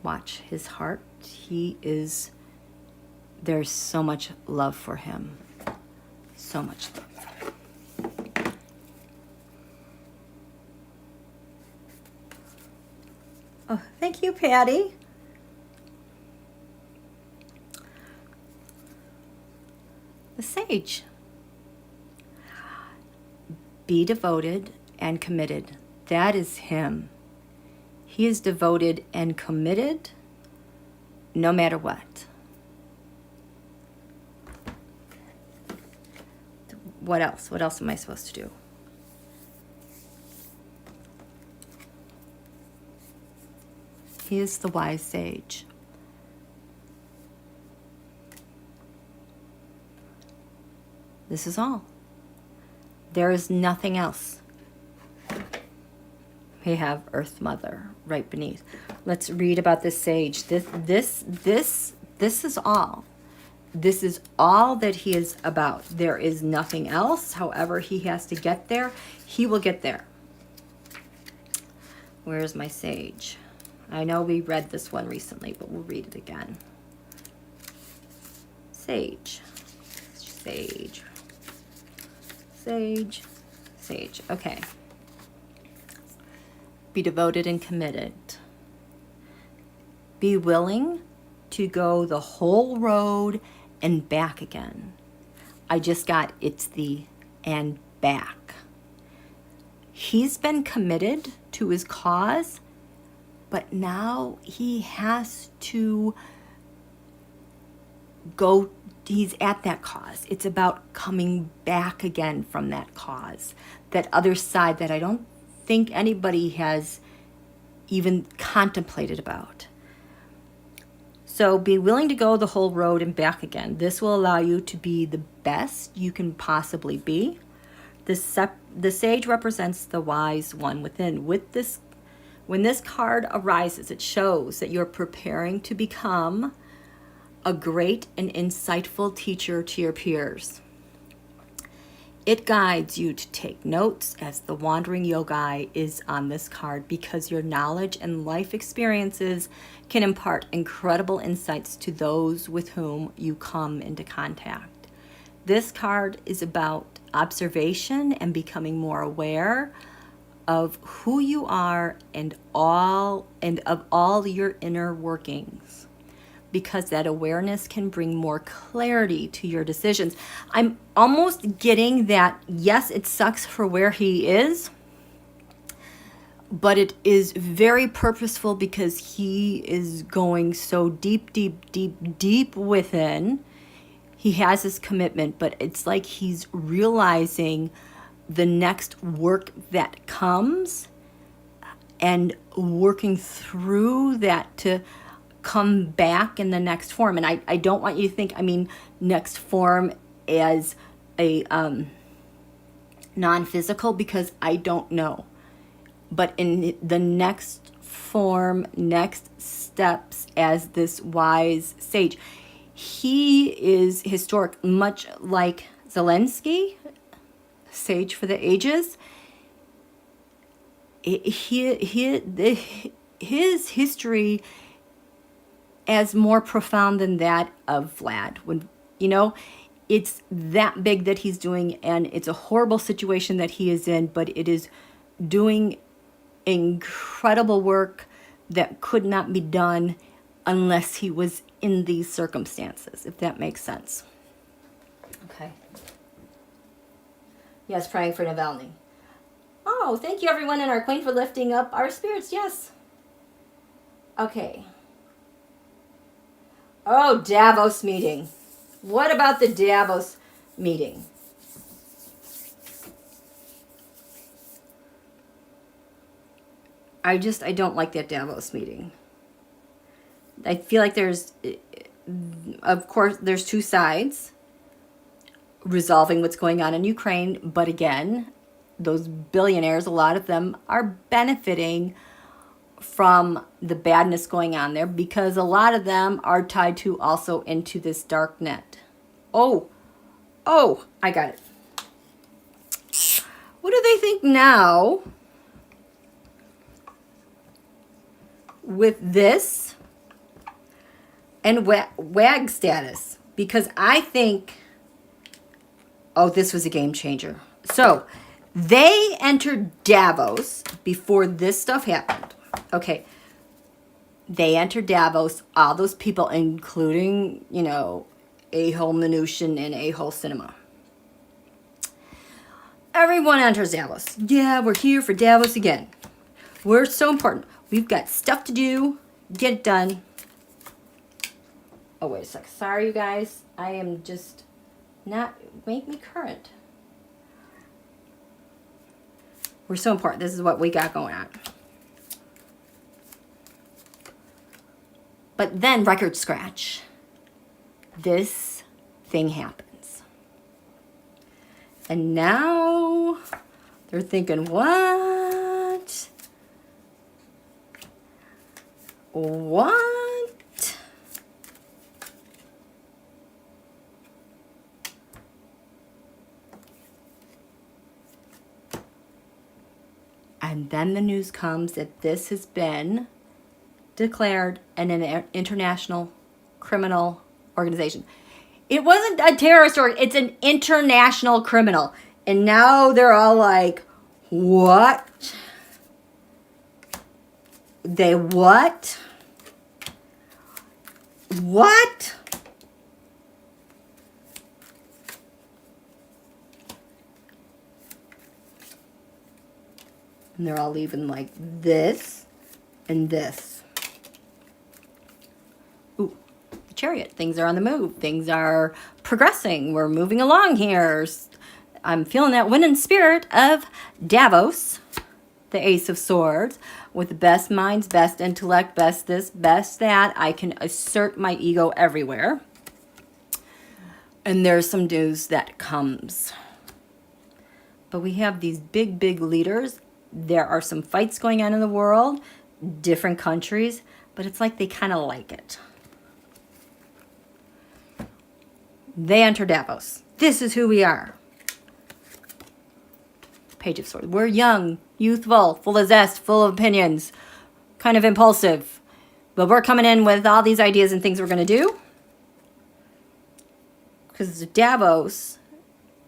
Watch his heart. There's so much love for him. So much love. Oh, thank you, Patty. The Sage. Be devoted and committed. That is him. He is devoted and committed no matter what. What else? What else am I supposed to do? He is the wise sage. This is all. There is nothing else. We have Earth Mother right beneath. Let's read about this sage. This is all. This is all that he is about. There is nothing else. However he has to get there, he will get there. Where's my sage? I know we read this one recently, but we'll read it again. Sage. Sage. Sage. Sage. Okay. Be devoted and committed. Be willing to go the whole road and back again. I just got it's the and back. He's been committed to his cause, but now he has to go. He's at that cause. It's about coming back again from that cause, that other side that I don't think anybody has even contemplated about. So be willing to go the whole road and back again. This will allow you to be the best you can possibly be. The sage represents the wise one within. When this card arises, it shows that you're preparing to become a great and insightful teacher to your peers. It guides you to take notes, as the wandering yogi is on this card, because your knowledge and life experiences can impart incredible insights to those with whom you come into contact. This card is about observation and becoming more aware of who you are and of all your inner workings, because that awareness can bring more clarity to your decisions. I'm almost getting that, yes, it sucks for where he is, but it is very purposeful because he is going so deep, deep, deep, deep within. He has his commitment, but it's like he's realizing the next work that comes and working through that to come back in the next form. And I don't want you to think I mean next form as a non-physical, because I don't know. But in the next form, next steps as this wise sage. He is historic, much like Zelensky, sage for the ages. his history as more profound than that of Vlad. When, you know, it's that big that he's doing, and it's a horrible situation that he is in, but it is doing incredible work that could not be done unless he was in these circumstances, if that makes sense. Okay. Yes, praying for Navalny. Oh, thank you everyone and our queen for lifting up our spirits. Yes. Okay. Oh, Davos meeting. What about the Davos meeting? I don't like that Davos meeting. I feel like there's, of course, there's two sides resolving what's going on in Ukraine. But again, those billionaires, a lot of them are benefiting from the badness going on there because a lot of them are tied to also into this dark net. Oh, I got it. What do they think now with this and WAG status? Because I think, oh, this was a game changer. So they entered Davos before this stuff happened. Okay. They entered Davos, all those people, including, you know, A-hole Mnuchin and A-hole Cinema. Everyone enters Davos. Yeah, we're here for Davos again. We're so important. We've got stuff to do. Get it done. Oh, wait a sec. Sorry, you guys. I am just not... Make me current. We're so important. This is what we got going on. But then, record scratch. This thing happens. And now they're thinking, what? What? And then the news comes that this has been declared an international criminal organization. It wasn't a terrorist it's an international criminal. And now they're all like, what? They what? What? And they're all leaving like this and this. Ooh, the Chariot. Things are on the move. Things are progressing. We're moving along here. I'm feeling that winning spirit of Davos, the Ace of Swords, with the best minds, best intellect, best this, best that. I can assert my ego everywhere. And there's some news that comes. But we have these big, big leaders. There are some fights going on in the world, different countries, but it's like they kind of like it. They enter Davos. This is who we are. Page of Swords. We're young, youthful, full of zest, full of opinions, kind of impulsive. But we're coming in with all these ideas and things we're going to do. Because Davos,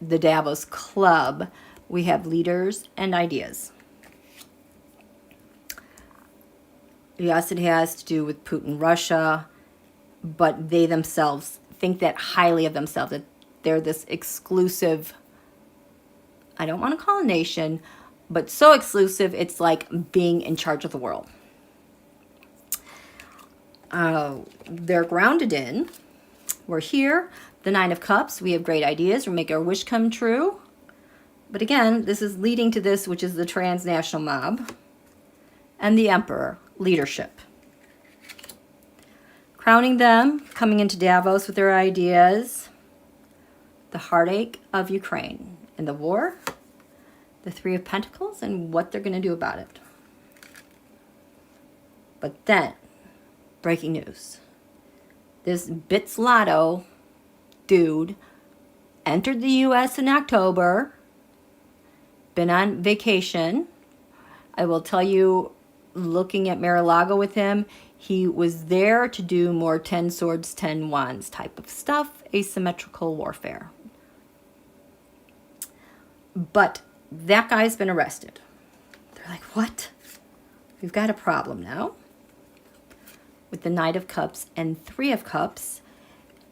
the Davos Club, we have leaders and ideas. Yes, it has to do with Putin, Russia, but they themselves think that highly of themselves, that they're this exclusive, I don't want to call a nation, but so exclusive, it's like being in charge of the world. They're grounded in, we're here, the Nine of Cups, we have great ideas, we make our wish come true. But again, this is leading to this, which is the transnational mob and the Emperor, leadership. Crowning them, coming into Davos with their ideas, the heartache of Ukraine and the war, the Three of Pentacles, and what they're going to do about it. But then, breaking news. This Bitz La Toe dude entered the U.S. in October, been on vacation. I will tell you, looking at Mar-a-Lago with him, he was there to do more 10 swords, 10 wands type of stuff, asymmetrical warfare. But that guy's been arrested. They're like, what? We've got a problem now with the Knight of Cups and Three of Cups.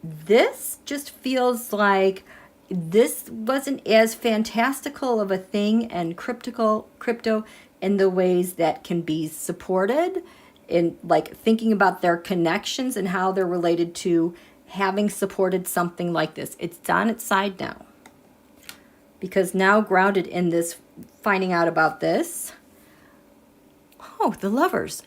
This just feels like this wasn't as fantastical of a thing and crypto in the ways that can be supported, in like thinking about their connections and how they're related to having supported something like this. It's on its side now. Because now grounded in this, finding out about this, oh, the Lovers.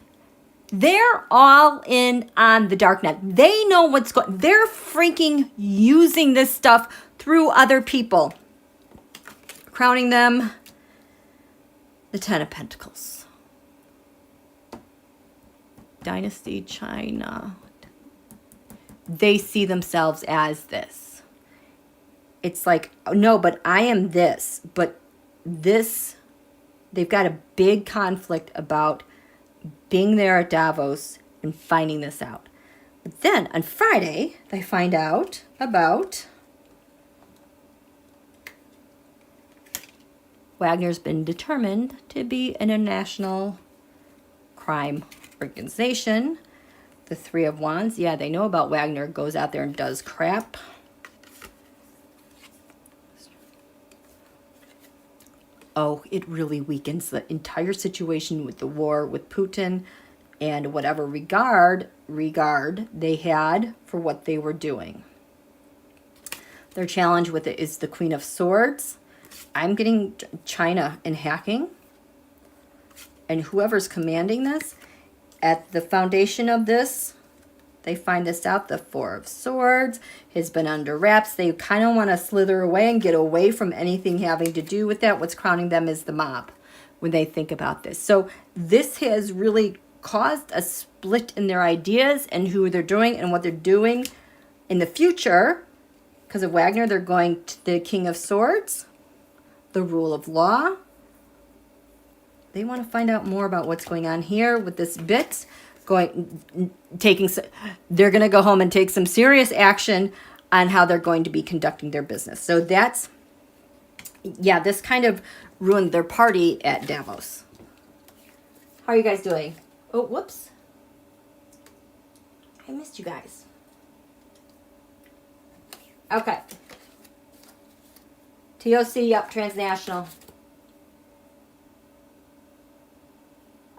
They're all in on the dark net. They know what's going on. They're freaking using this stuff through other people. Crowning them the Ten of Pentacles. Dynasty China. They see themselves as this. It's like, no, but I am this. But this, they've got a big conflict about being there at Davos and finding this out. But then on Friday, they find out about Wagner's been determined to be an international crime organization. The Three of Wands, yeah, they know about Wagner, goes out there and does crap. Oh, it really weakens the entire situation with the war with Putin and whatever regard they had for what they were doing. Their challenge with it is the Queen of Swords. I'm getting China and hacking. And whoever's commanding this, at the foundation of this, they find this out. The Four of Swords has been under wraps. They kind of want to slither away and get away from anything having to do with that. What's crowning them is the mob when they think about this. So this has really caused a split in their ideas and who they're doing and what they're doing in the future. Because of Wagner, they're going to the King of Swords, the rule of law. They want to find out more about what's going on here with this Bitz. They're going to go home and take some serious action on how they're going to be conducting their business. So that's, yeah, this kind of ruined their party at Davos. How are you guys doing? Oh, whoops. I missed you guys. Okay. TOC, yep, transnational.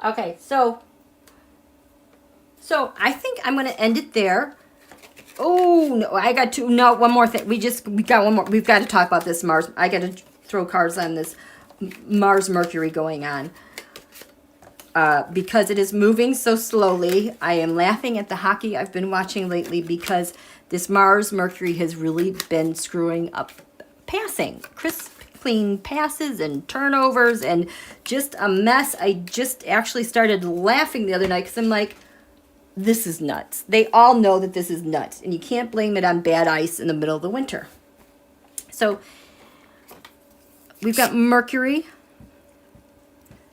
Okay, so I think I'm going to end it there. Oh, no, I got to, no, one more thing. We got one more. We've got to talk about this Mars. I got to throw cards on this Mars Mercury going on. Because it is moving so slowly. I am laughing at the hockey I've been watching lately because this Mars Mercury has really been screwing up passing. Crisp, clean passes and turnovers and just a mess. I just actually started laughing the other night because I'm like, this is nuts. They all know that this is nuts, and you can't blame it on bad ice in the middle of the winter. So we've got Mercury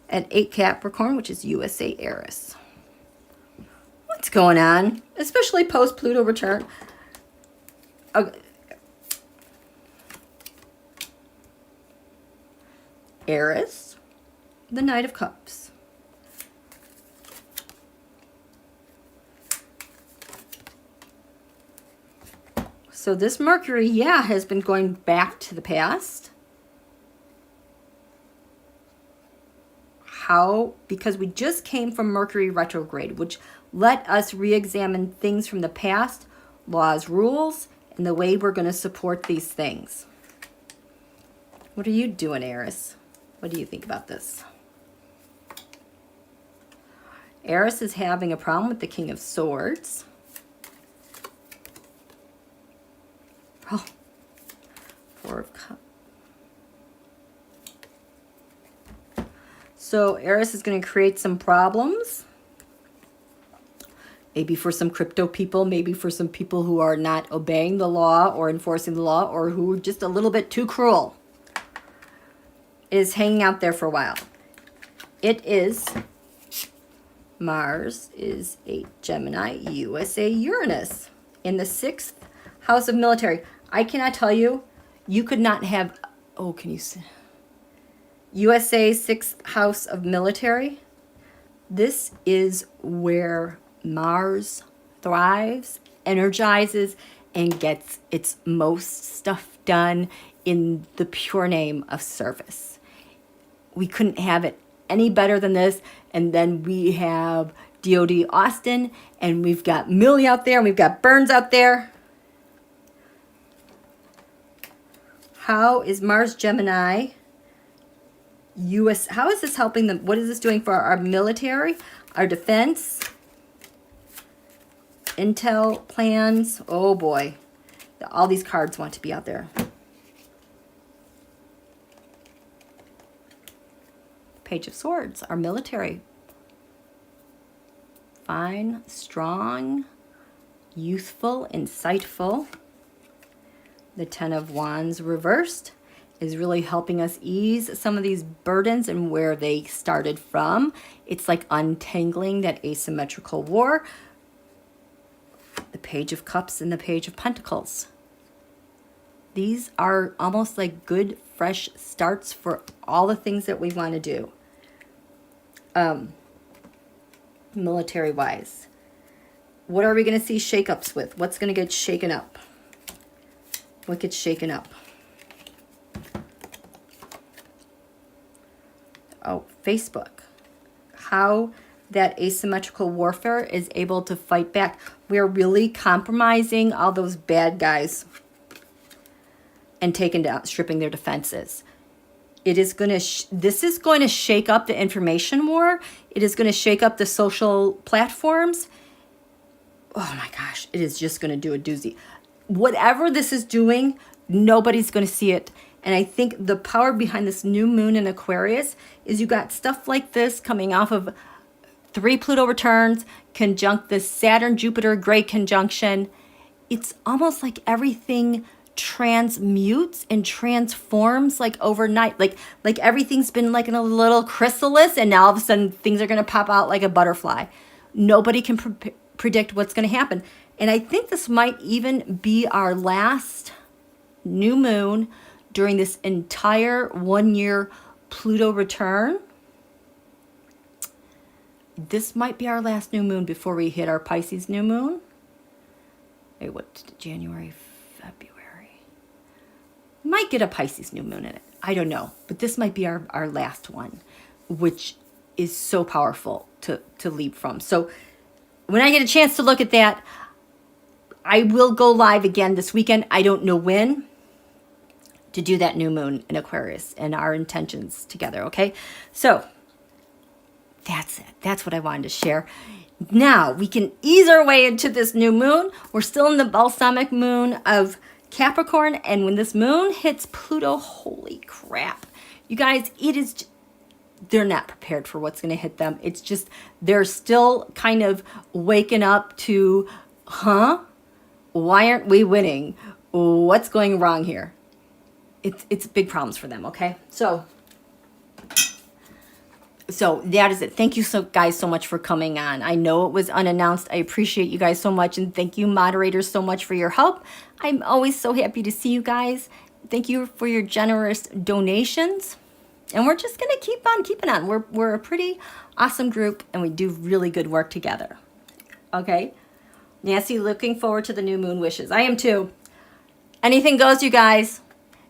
at 8 Capricorn, which is USA ERIS. What's going on? Especially post-Pluto return. ERIS, the Knight of Cups. So this Mercury, yeah, has been going back to the past. How? Because we just came from Mercury retrograde, which let us re-examine things from the past, laws, rules, and the way we're going to support these things. What are you doing, Eris? What do you think about this? Eris is having a problem with the King of Swords. Oh, Four of Cups. So Eris is going to create some problems. Maybe for some crypto people, maybe for some people who are not obeying the law or enforcing the law, or who are just a little bit too cruel. It is hanging out there for a while. It is, Mars is a Gemini, USA Uranus in the 6th house of military. I cannot tell you, you could not have, oh, can you see? USA 6th house of military. This is where Mars thrives, energizes, and gets its most stuff done in the pure name of service. We couldn't have it any better than this. And then we have DOD Austin, and we've got Milley out there, and we've got Burns out there. How is Mars Gemini US, how is this helping them? What is this doing for our military, our defense, intel plans? Oh boy, all these cards want to be out there. Page of Swords, our military. Fine, strong, youthful, insightful. The Ten of Wands reversed is really helping us ease some of these burdens and where they started from. It's like untangling that asymmetrical war. The Page of Cups and the Page of Pentacles. These are almost like good, fresh starts for all the things that we want to do. Military-wise. What are we going to see shakeups with? What's going to get shaken up? What gets shaken up? Oh, Facebook. How that asymmetrical warfare is able to fight back. We're really compromising all those bad guys and taking down, stripping their defenses. It is going to, this is going to shake up the information war. It is going to shake up the social platforms. Oh my gosh, it is just going to do a doozy. Whatever this is doing, nobody's going to see it. And I think the power behind this new moon in Aquarius is you got stuff like this coming off of 3 Pluto returns, conjunct this Saturn-Jupiter great conjunction. It's almost like everything transmutes and transforms like overnight. Like everything's been like in a little chrysalis, and now all of a sudden things are going to pop out like a butterfly. Nobody can predict what's going to happen. And I think this might even be our last new moon during this entire 1-year Pluto return. This might be our last new moon before we hit our Pisces new moon. Wait, what? January, February. Might get a Pisces new moon in it. I don't know. But this might be our last one, which is so powerful to leap from. So when I get a chance to look at that, I will go live again this weekend. I don't know when, to do that new moon in Aquarius and our intentions together, okay? So that's it. That's what I wanted to share. Now we can ease our way into this new moon. We're still in the balsamic moon of Capricorn, and when this moon hits Pluto, holy crap. You guys, it is, they're not prepared for what's going to hit them. It's just, they're still kind of waking up to, why aren't we winning? What's going wrong here? It's big problems for them, okay? So that is it. Thank you guys so much for coming on. I know it was unannounced. I appreciate you guys so much, and thank you moderators so much for your help. I'm always so happy to see you guys. Thank you for your generous donations. And we're just going to keep on keeping on. We're a pretty awesome group, and we do really good work together. Okay? Nancy, looking forward to the new moon wishes. I am too. Anything goes, you guys.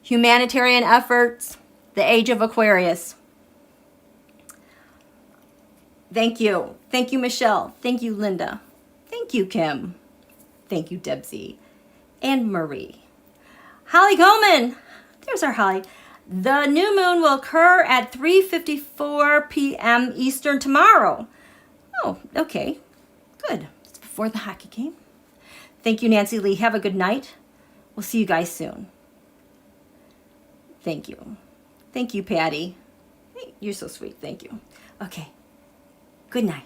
Humanitarian efforts, the age of Aquarius. Thank you. Thank you, Michelle. Thank you, Linda. Thank you, Kim. Thank you, Debsy. And Marie. Holly Coleman. There's our Holly. The new moon will occur at 3:54 p.m. Eastern tomorrow. Oh, okay. Good. It's before the hockey game. Thank you, Nancy Lee. Have a good night. We'll see you guys soon. Thank you. Thank you, Patty. Hey, you're so sweet. Thank you. Okay. Good night.